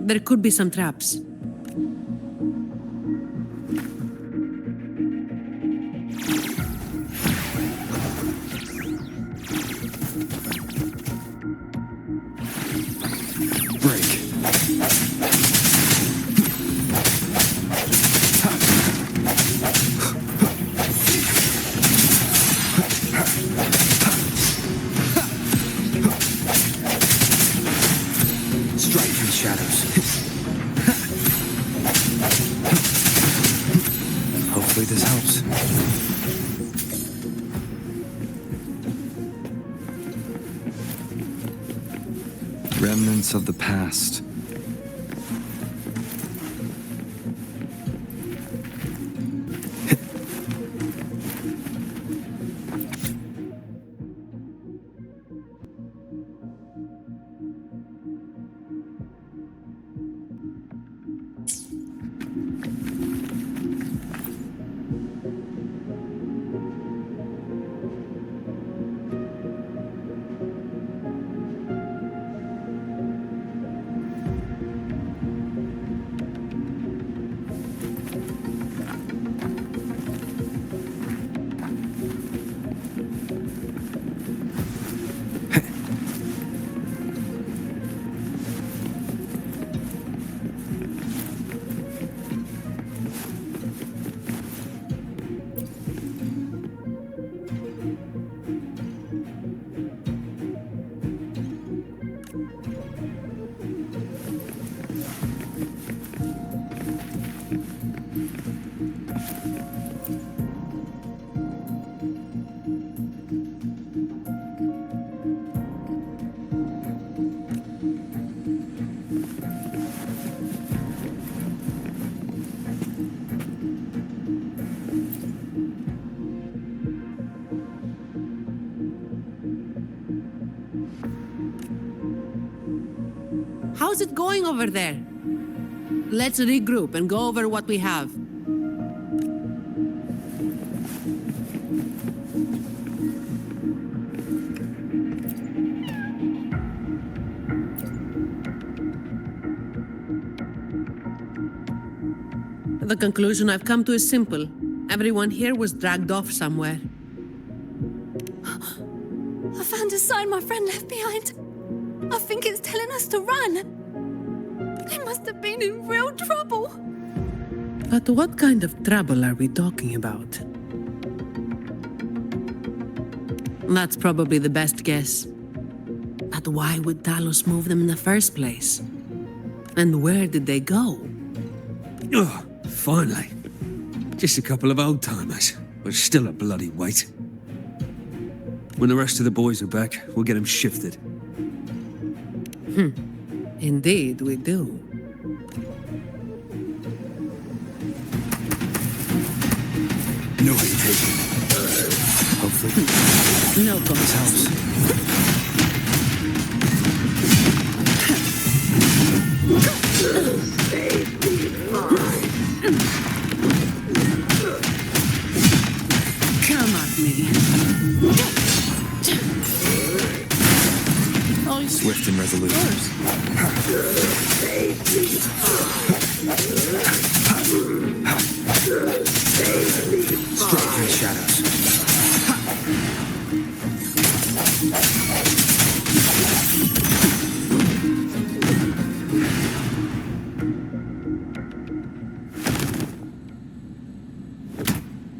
Speaker 4: There could be some traps.
Speaker 5: Hopefully this helps. Remnants of the past.
Speaker 4: How's it going over there? Let's regroup and go over what we have. The conclusion I've come to is simple. Everyone here was dragged off somewhere.
Speaker 3: I found a sign my friend left behind. I think it's telling us to run. They must have been in real trouble.
Speaker 4: But what kind of trouble are we talking about? That's probably the best guess. But why would Talos move them in the first place? And where did they go?
Speaker 2: Oh, finally. Just a couple of old-timers, but still a bloody weight. When the rest of the boys are back, we'll get them shifted.
Speaker 4: Indeed, we do.
Speaker 1: No hesitation. Hopefully.
Speaker 4: No
Speaker 1: This helps.
Speaker 4: Come at me. Oh,
Speaker 5: Swift and resolute.
Speaker 1: Straight through the shadows.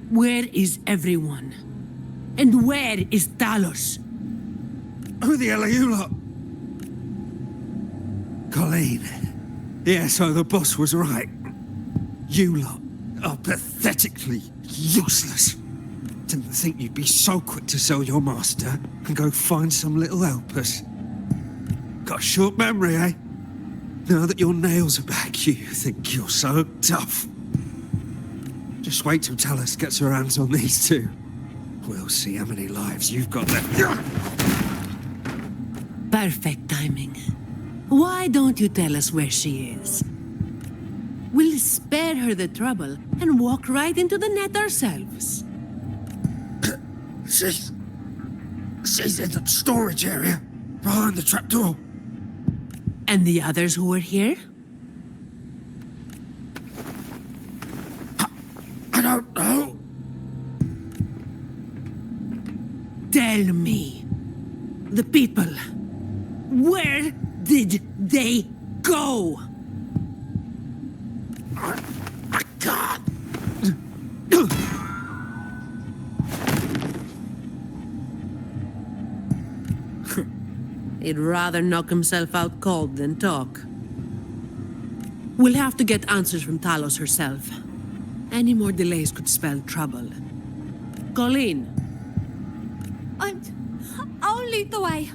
Speaker 4: Where is everyone? And where is Talos?
Speaker 2: Who the hell are you lot? Colleen. Yeah, so the boss was right. You lot are pathetically useless. Didn't think you'd be so quick to sell your master and go find some little helpers. Got a short memory, eh? Now that your nails are back, you think you're so tough. Just wait till Talos gets her hands on these two. We'll see how many lives you've got left.
Speaker 4: Perfect timing. Why don't you tell us where she is? We'll spare her the trouble and walk right into the net ourselves.
Speaker 2: She's in the storage area, behind the trapdoor.
Speaker 4: And the others who were here?
Speaker 2: I don't know.
Speaker 4: Tell me. The people. Where did they go?
Speaker 2: I can't.
Speaker 4: He'd rather knock himself out cold than talk. We'll have to get answers from Talos herself. Any more delays could spell trouble. Colleen.
Speaker 3: I'll lead the way.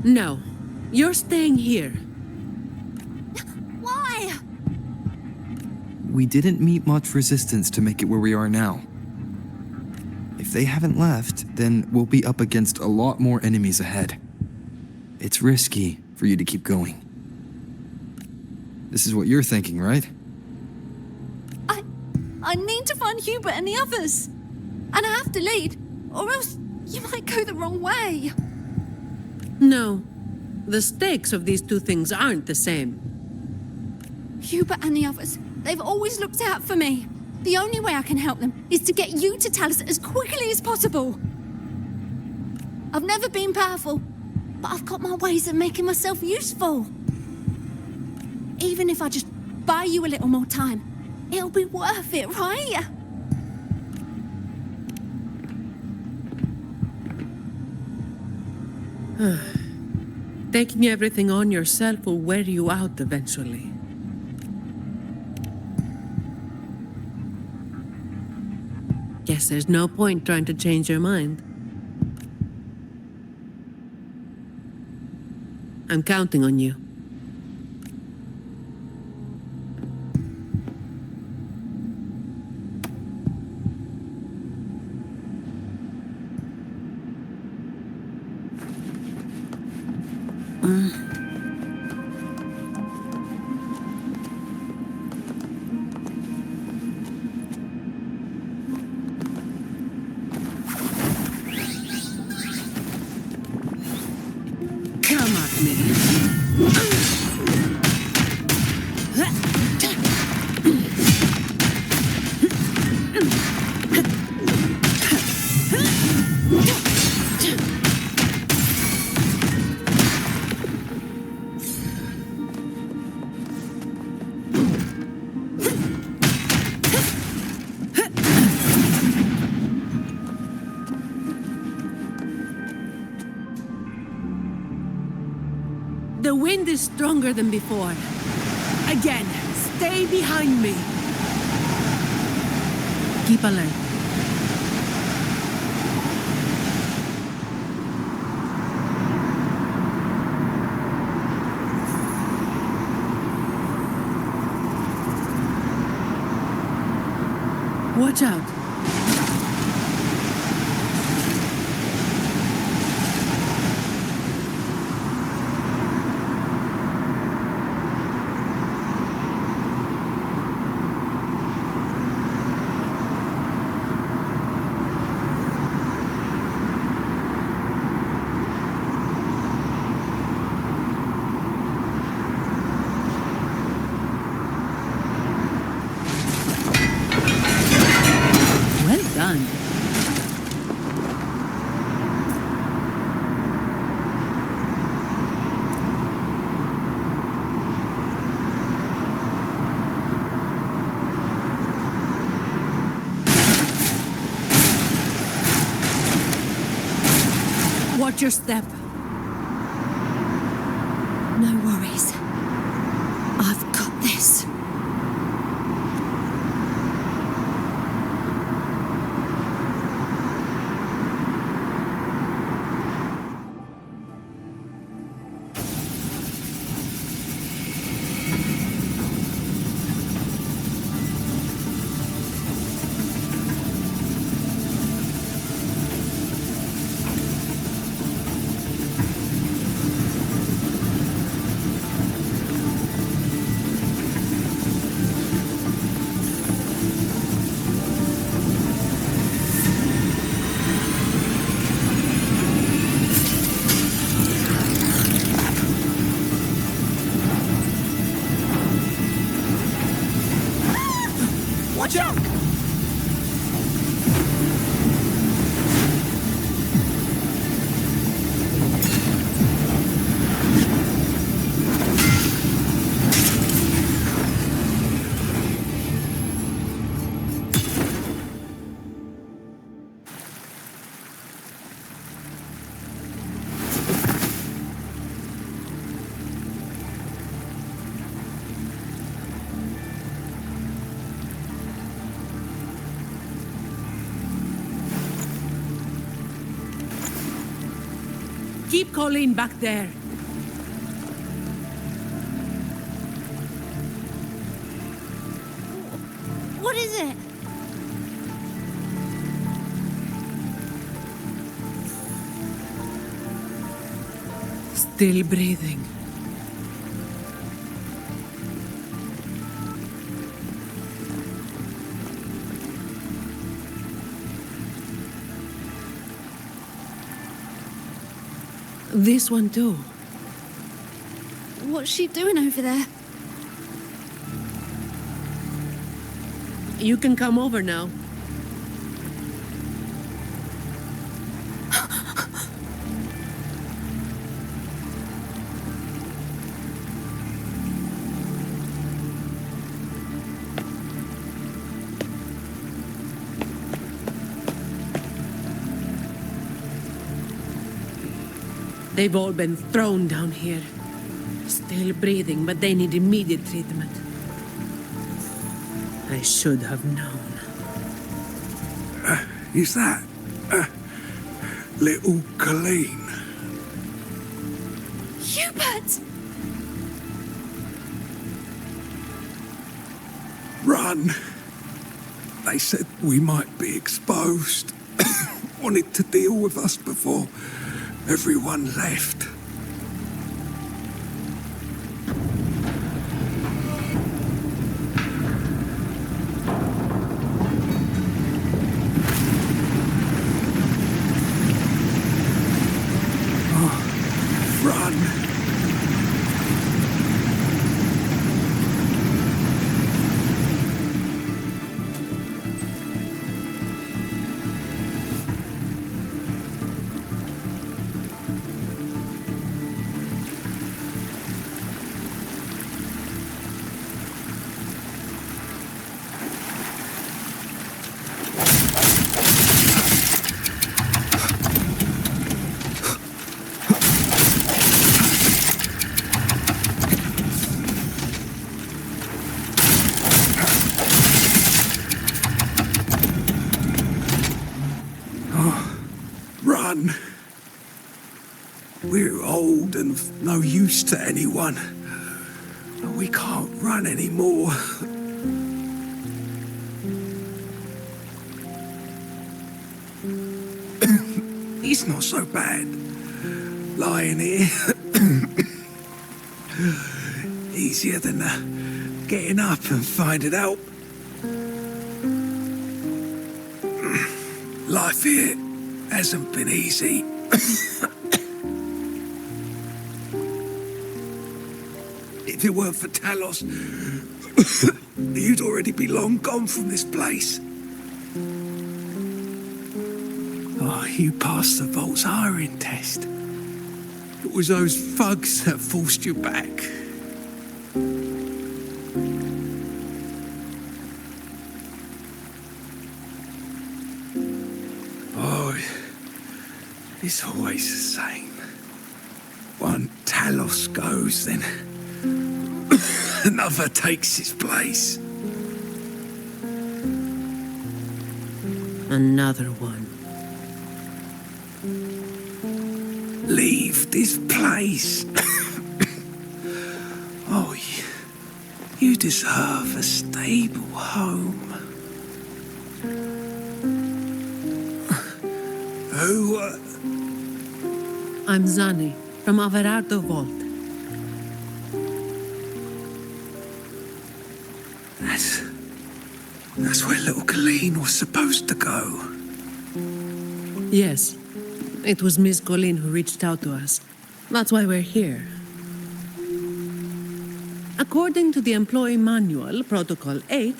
Speaker 4: No. You're staying here.
Speaker 3: Why?
Speaker 5: We didn't meet much resistance to make it where we are now. If they haven't left, then we'll be up against a lot more enemies ahead. It's risky for you to keep going. This is what you're thinking, right?
Speaker 3: I need to find Hubert and the others. And I have to lead, or else you might go the wrong way.
Speaker 4: No. The stakes of these two things aren't the same.
Speaker 3: Hubert and the others, they've always looked out for me. The only way I can help them is to get you to Talos as quickly as possible. I've never been powerful, but I've got my ways of making myself useful. Even if I just buy you a little more time, it'll be worth it, right?
Speaker 4: Taking everything on yourself will wear you out eventually. Guess there's no point trying to change your mind. I'm counting on you. Come at me. The wind is stronger than before. Again, stay behind me. Keep alert. Watch out. Well done. Watch your step.
Speaker 3: No worries. I've got this.
Speaker 2: Watch out!
Speaker 4: Keep Colleen back there.
Speaker 3: What is it?
Speaker 4: Still breathing. This one too.
Speaker 3: What's she doing over there?
Speaker 4: You can come over now. They've all been thrown down here. Still breathing, but they need immediate treatment. I should have known.
Speaker 11: Is that little Colleen?
Speaker 3: Hubert!
Speaker 11: Run! They said we might be exposed. Wanted to deal with us before everyone left. Run! Run! We're old and of no use to anyone. We can't run anymore. It's not so bad. Lying here. Easier than getting up and finding out. Life here hasn't been easy. If it weren't for Talos, you'd already be long gone from this place. Oh, you passed the Vault's hiring test. It was those thugs that forced you back. Oh, it's always the same. One Talos goes, then another takes its place.
Speaker 4: Another one.
Speaker 11: Leave this place. Oh, you deserve a stable home. Who?
Speaker 4: I'm Zani, from Averardo Vault.
Speaker 11: That's where little Colleen was supposed to go.
Speaker 4: Yes, it was Miss Colleen who reached out to us. That's why we're here. According to the Employee Manual, Protocol 8,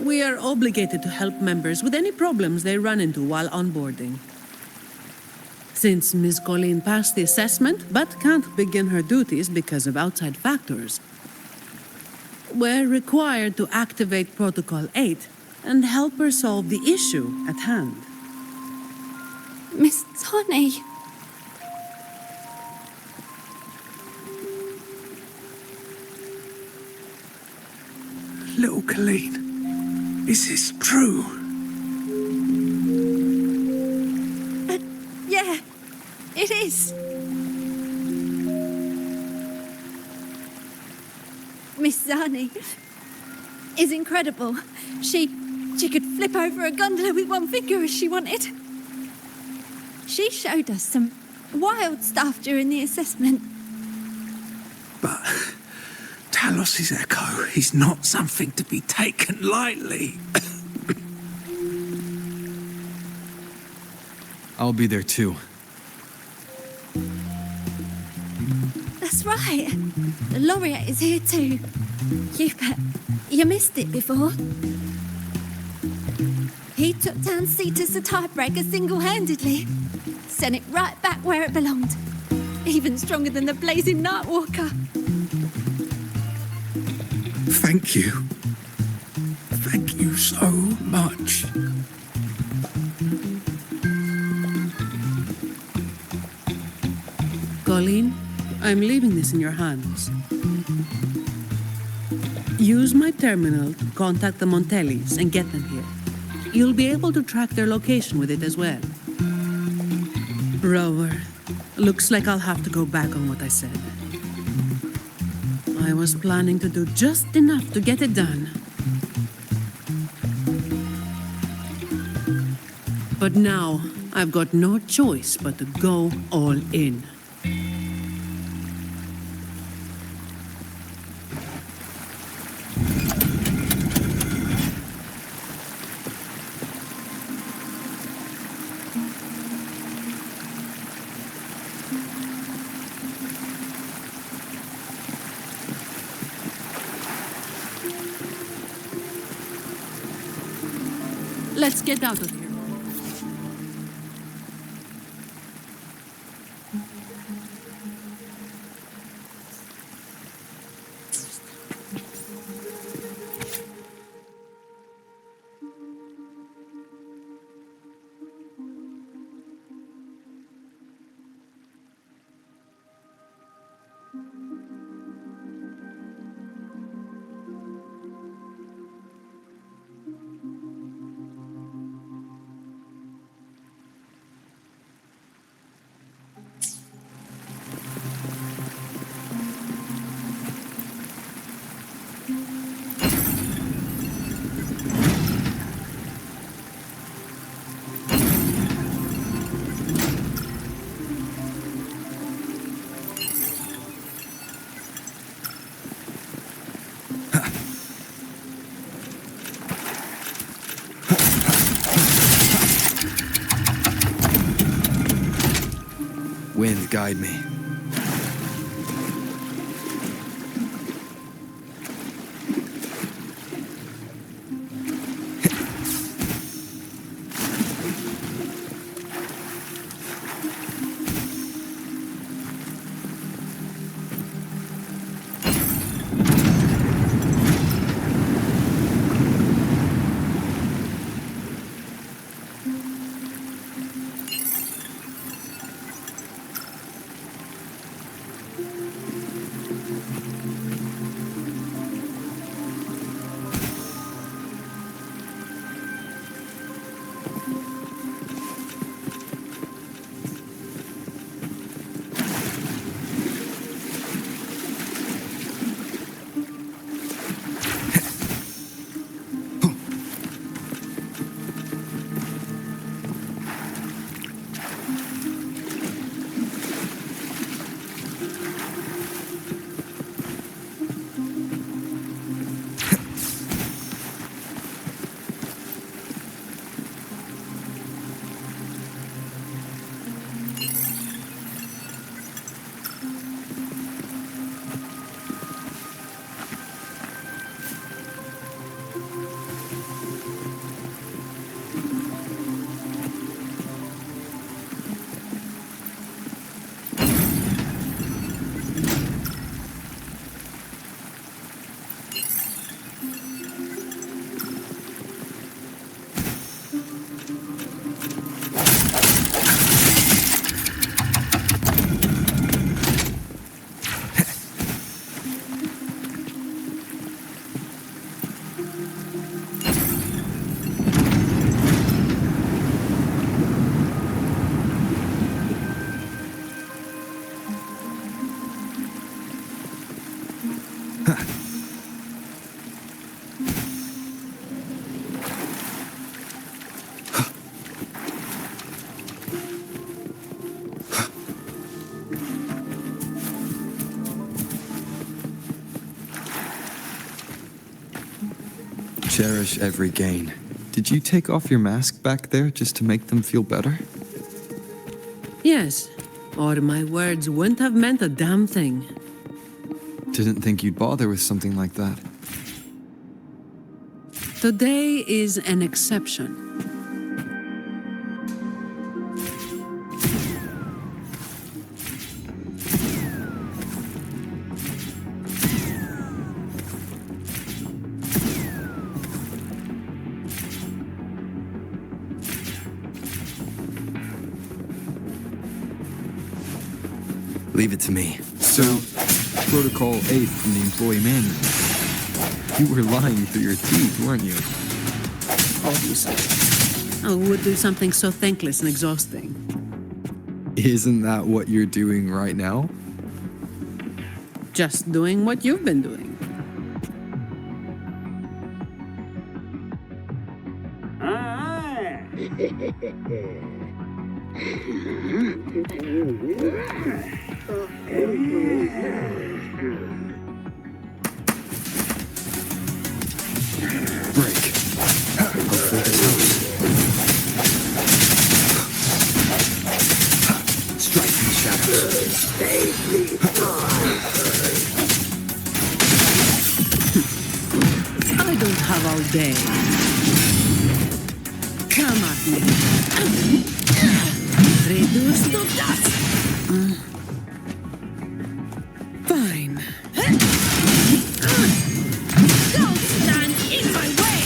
Speaker 4: we are obligated to help members with any problems they run into while onboarding. Since Miss Colleen passed the assessment but can't begin her duties because of outside factors, we're required to activate Protocol 8 and help her solve the issue at hand.
Speaker 3: Miss Zani.
Speaker 11: Little Colleen, is this true?
Speaker 3: Yeah, it is. Zani is incredible. She could flip over a gondola with one finger if she wanted. She showed us some wild stuff during the assessment.
Speaker 11: But Talos's echo is not something to be taken lightly.
Speaker 5: I'll be there too.
Speaker 3: That's right. The laureate is here too. You missed it before. He took down Cetus the tiebreaker single-handedly. Sent it right back where it belonged. Even stronger than the blazing Nightwalker.
Speaker 11: Thank you. Thank you so much.
Speaker 4: Colleen, I'm leaving this in your hands. Use my terminal to contact the Montellis and get them here. You'll be able to track their location with it as well. Rover, looks like I'll have to go back on what I said. I was planning to do just enough to get it done. But now, I've got no choice but to go all in. Let's get out of here.
Speaker 5: Wind, guide me. Cherish every gain. Did you take off your mask back there just to make them feel better?
Speaker 4: Yes, or my words wouldn't have meant a damn thing.
Speaker 5: Didn't think you'd bother with something like that.
Speaker 4: Today is an exception.
Speaker 5: Leave it to me. So, Protocol 8 from the employee manual. You were lying through your teeth, weren't you?
Speaker 4: Obviously. Who would do something so thankless and exhausting?
Speaker 5: Isn't that what you're doing right now?
Speaker 4: Just doing what you've been doing.
Speaker 5: Break. Hopefully this helps. Strike in the shadows.
Speaker 4: I don't have all day. Come at me. Reduce to dust. Fine. Don't stand in my way.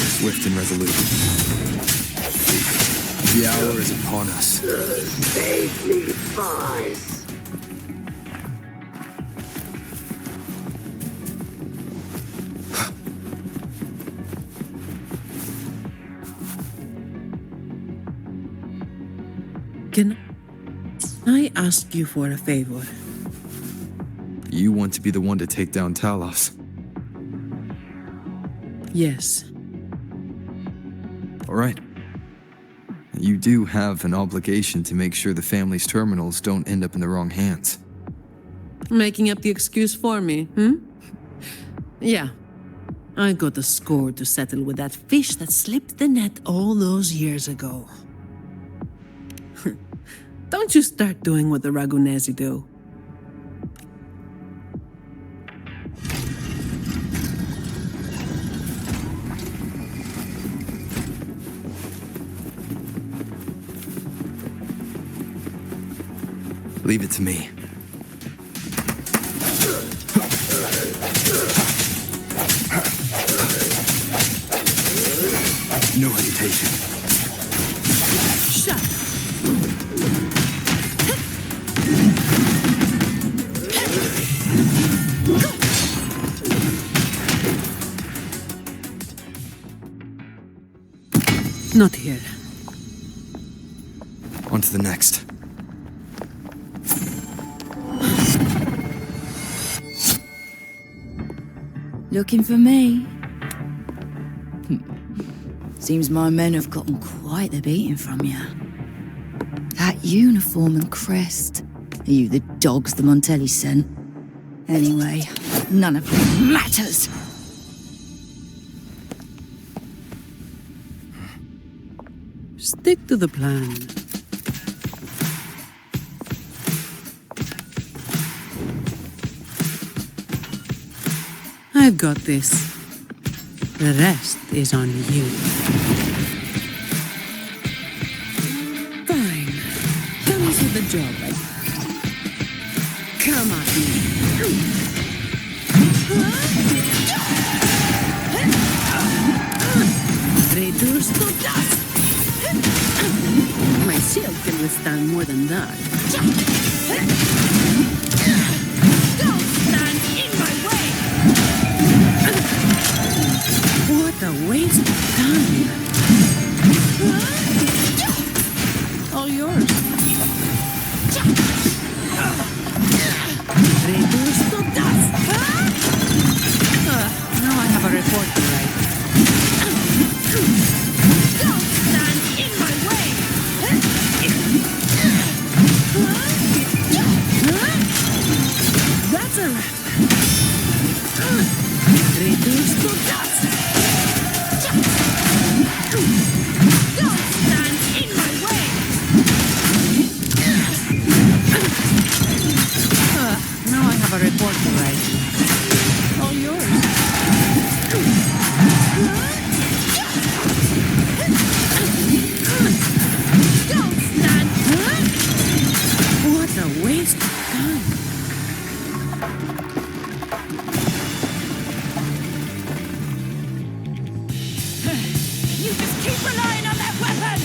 Speaker 5: Swift and resolute. The hour is upon us.
Speaker 12: Save me, boys.
Speaker 4: Can I ask you for a favor?
Speaker 5: You want to be the one to take down Talos.
Speaker 4: Yes.
Speaker 5: All right. You do have an obligation to make sure the family's terminals don't end up in the wrong hands.
Speaker 4: Making up the excuse for me, Yeah. I got a score to settle with that fish that slipped the net all those years ago. Don't you start doing what the Ragunesi do.
Speaker 5: Leave it to me. No hesitation.
Speaker 4: Shut up. Not here.
Speaker 5: On to the next.
Speaker 13: Looking for me? Seems my men have gotten quite the beating from you. That uniform and crest. Are you the dogs the Montelli sent? Anyway, none of it matters.
Speaker 4: Stick to the plan. I've got this. The rest is on you. Fine. Come and do the job. Come at me. Reduce to dust. My shield can withstand more than that. Don't stand in my way. What a waste of time. All yours. Reduce to dust. Now I have a report to write. reduced to dust! Don't stand in my way! Now I have a report to write. All yours. Don't stand! What a waste of time! You just keep relying on that weapon!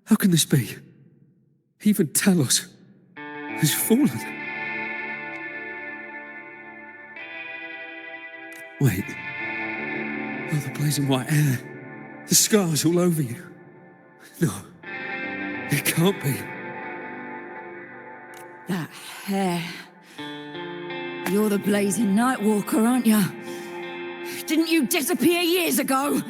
Speaker 8: How can this be? Even Talos has fallen. Wait. Oh, the blazing white hair. The scars all over you. No. It can't be.
Speaker 13: That hair. You're the blazing Nightwalker, aren't you? Didn't you disappear years ago?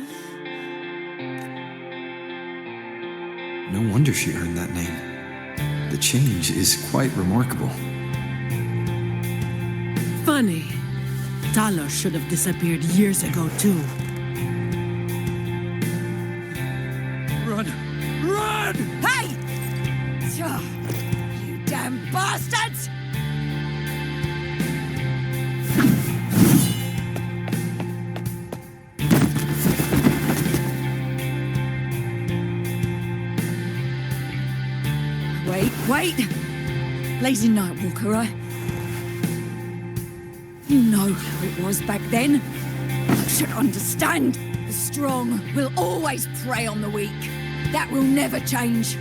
Speaker 5: No wonder she earned that name. The change is quite remarkable.
Speaker 4: Funny. Talos should have disappeared years ago, too.
Speaker 8: Run! Run!
Speaker 13: Hey! You damn bastards! Wait! Blazing Nightwalker, You know how it was back then. You should understand. The strong will always prey on the weak. That will never change.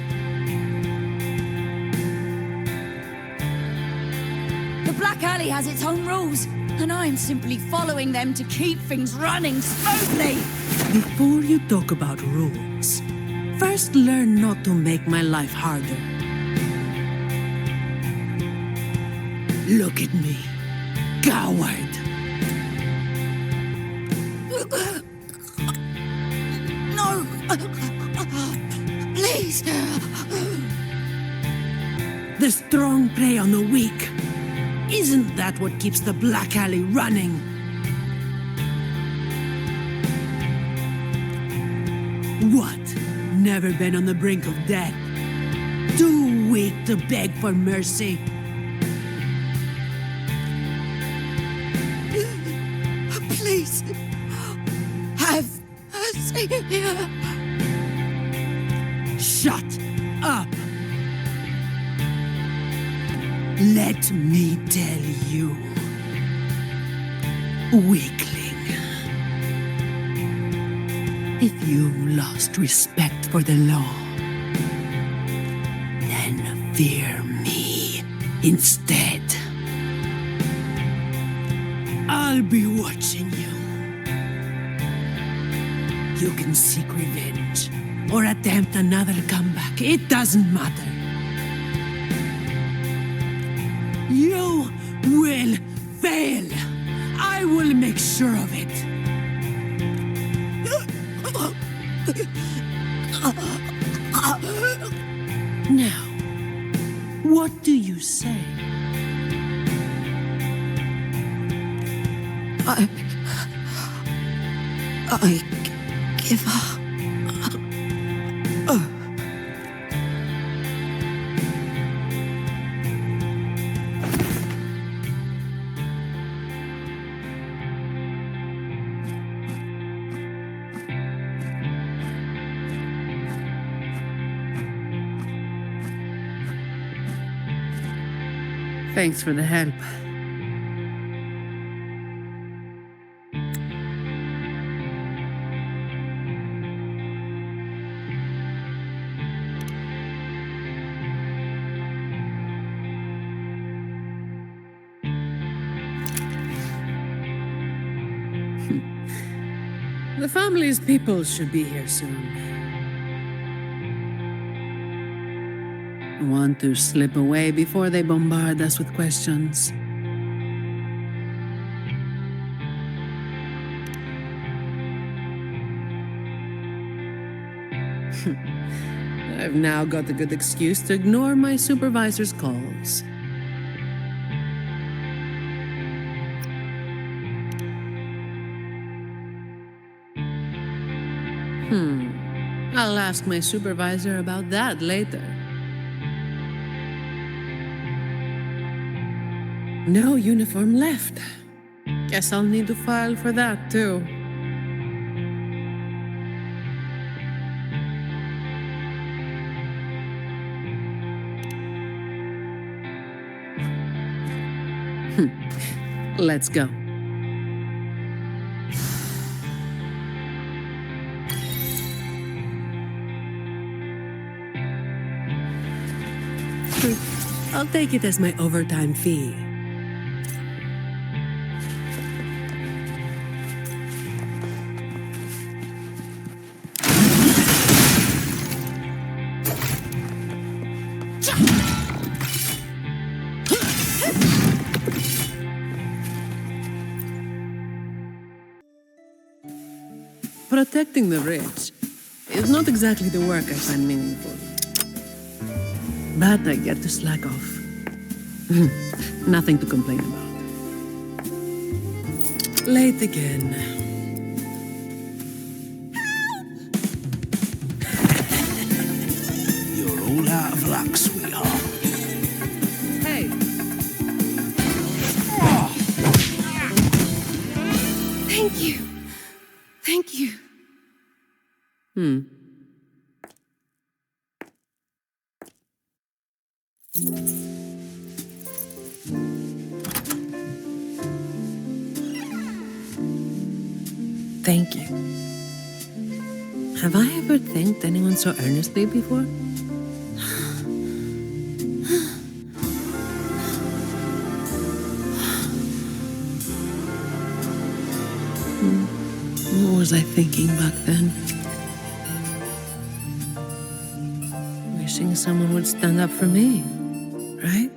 Speaker 13: The Black Alley has its own rules, and I am simply following them to keep things running smoothly.
Speaker 4: Before you talk about rules, first learn not to make my life harder. Look at me, coward.
Speaker 13: No! Please!
Speaker 4: The strong prey on the weak. Isn't that what keeps the Black Alley running? What? Never been on the brink of death? Too weak to beg for mercy?
Speaker 13: Please, have a savior.
Speaker 4: Shut up! Let me tell you, weakling. If you lost respect for the law, then fear me instead. I'll be watching you. You can seek revenge or attempt another comeback. It doesn't matter. You will fail. I will make sure of it. Now, what do you say?
Speaker 13: I give up.
Speaker 4: Thanks for the help. The family's people should be here soon. Want to slip away before they bombard us with questions. I've now got a good excuse to ignore my supervisor's calls. I'll ask my supervisor about that later. No uniform left. Guess I'll need to file for that too. Let's go. I'll take it as my overtime fee. Protecting the rich is not exactly the work I find meaningful. But I get to slack off. Nothing to complain about. Late again.
Speaker 1: You're all out of luck, sweetheart.
Speaker 4: Hey.
Speaker 13: Thank you. Thank you.
Speaker 4: Thank you. Have I ever thanked anyone so earnestly before? What was I thinking back then? Wishing someone would stand up for me, right?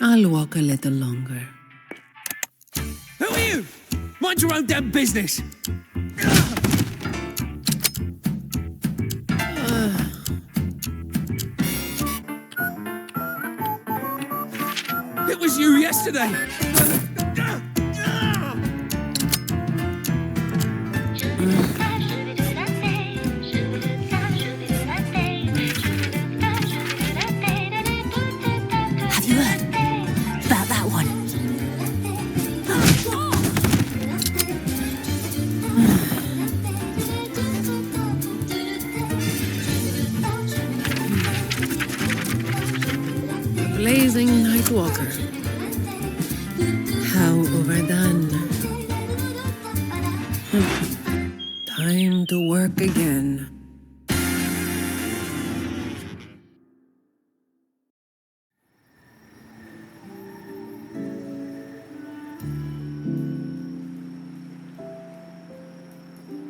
Speaker 4: I'll walk a little longer.
Speaker 2: Who are you? Mind your own damn business. It was you yesterday.
Speaker 13: Have you heard about that one?
Speaker 4: Blazing night walker. How overdone. Time to work again.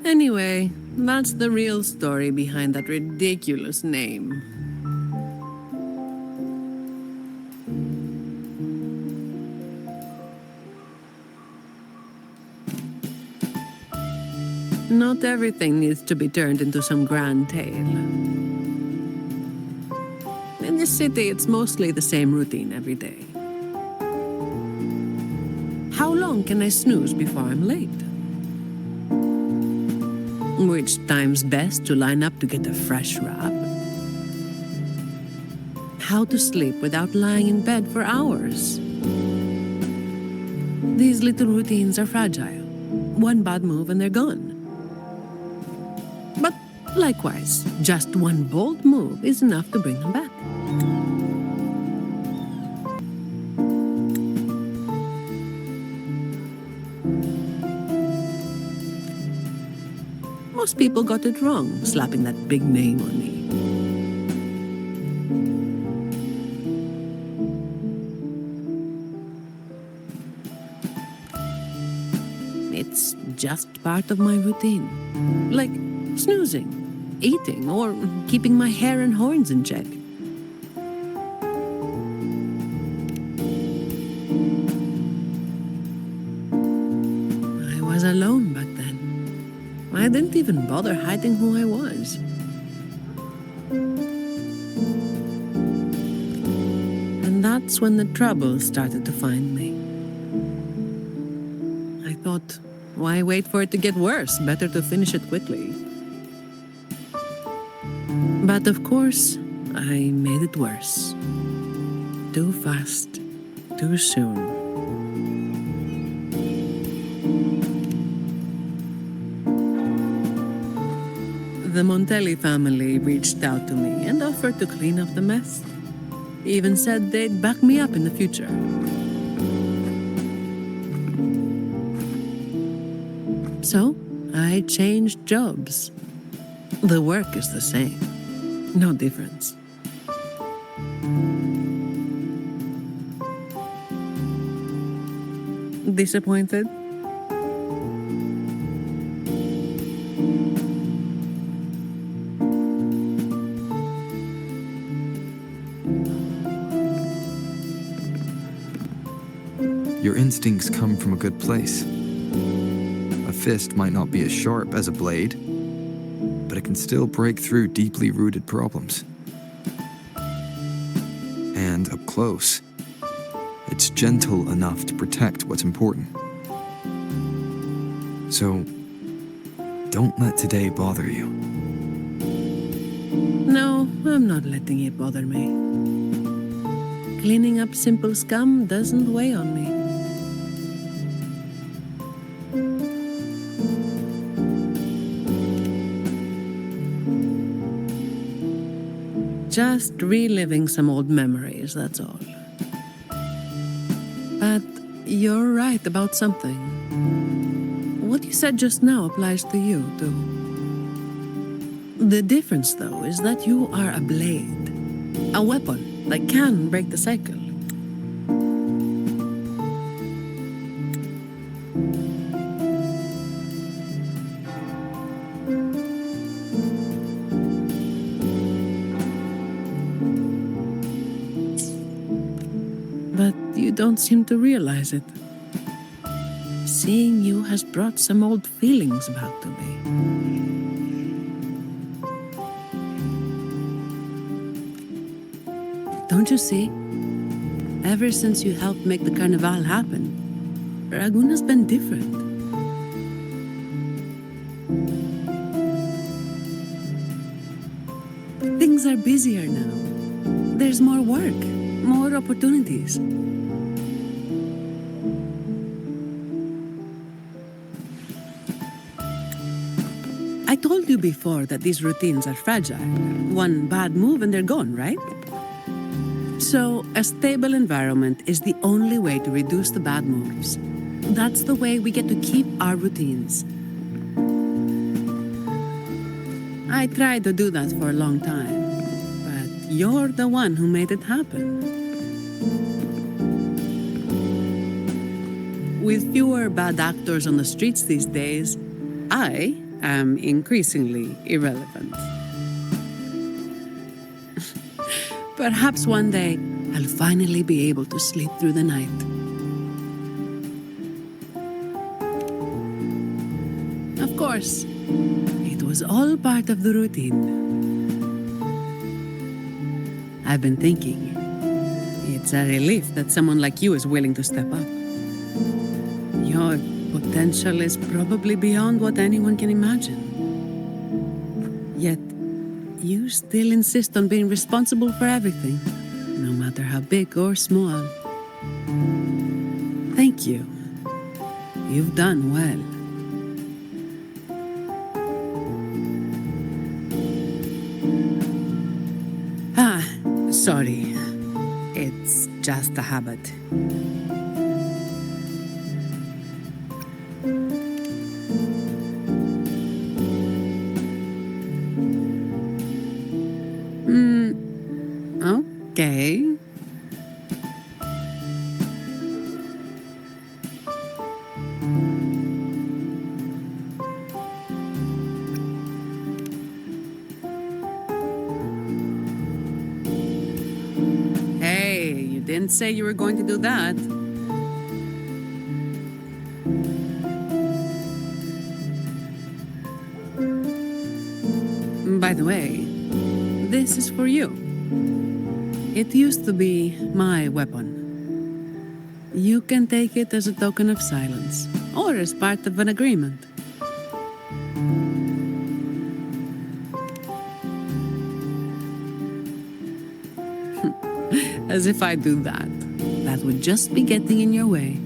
Speaker 4: Anyway, that's the real story behind that ridiculous name. Not everything needs to be turned into some grand tale. In the this city, it's mostly the same routine every day. How long can I snooze before I'm late? Which time's best to line up to get a fresh wrap? How to sleep without lying in bed for hours? These little routines are fragile. One bad move and they're gone. But likewise, just one bold move is enough to bring them back. Most people got it wrong, slapping that big name on me. It's just part of my routine. Like snoozing, eating, or keeping my hair and horns in check. I was alone back then. I didn't even bother hiding who I was. And that's when the trouble started to find me. I thought, why wait for it to get worse? Better to finish it quickly. But of course, I made it worse. Too fast, too soon. The Montelli family reached out to me and offered to clean up the mess. Even said they'd back me up in the future. So, I changed jobs. The work is the same. No difference. Disappointed?
Speaker 5: Your instincts come from a good place. A fist might not be as sharp as a blade, but it can still break through deeply rooted problems. And up close, it's gentle enough to protect what's important. So, don't let today bother you.
Speaker 4: No, I'm not letting it bother me. Cleaning up simple scum doesn't weigh on me. Just reliving some old memories, that's all. But you're right about something. What you said just now applies to you, too. The difference, though, is that you are a blade. A weapon that can break the cycle. But you don't seem to realize it. Seeing you has brought some old feelings back to me. Don't you see? Ever since you helped make the carnival happen, Raguna's been different. Things are busier now. There's more work, more opportunities. I told you before that these routines are fragile. One bad move and they're gone, right? So, a stable environment is the only way to reduce the bad moves. That's the way we get to keep our routines. I tried to do that for a long time, but you're the one who made it happen. With fewer bad actors on the streets these days, I am increasingly irrelevant. Perhaps one day, I'll finally be able to sleep through the night. Of course, it was all part of the routine. I've been thinking. It's a relief that someone like you is willing to step up. Your potential is probably beyond what anyone can imagine. Yet, you still insist on being responsible for everything, no matter how big or small. Thank you. You've done well. Sorry. It's just a habit. Okay. Hey, you didn't say you were going to do that. By the way, this is for you. It used to be my weapon. You can take it as a token of silence, or as part of an agreement. As if I do that. That would just be getting in your way.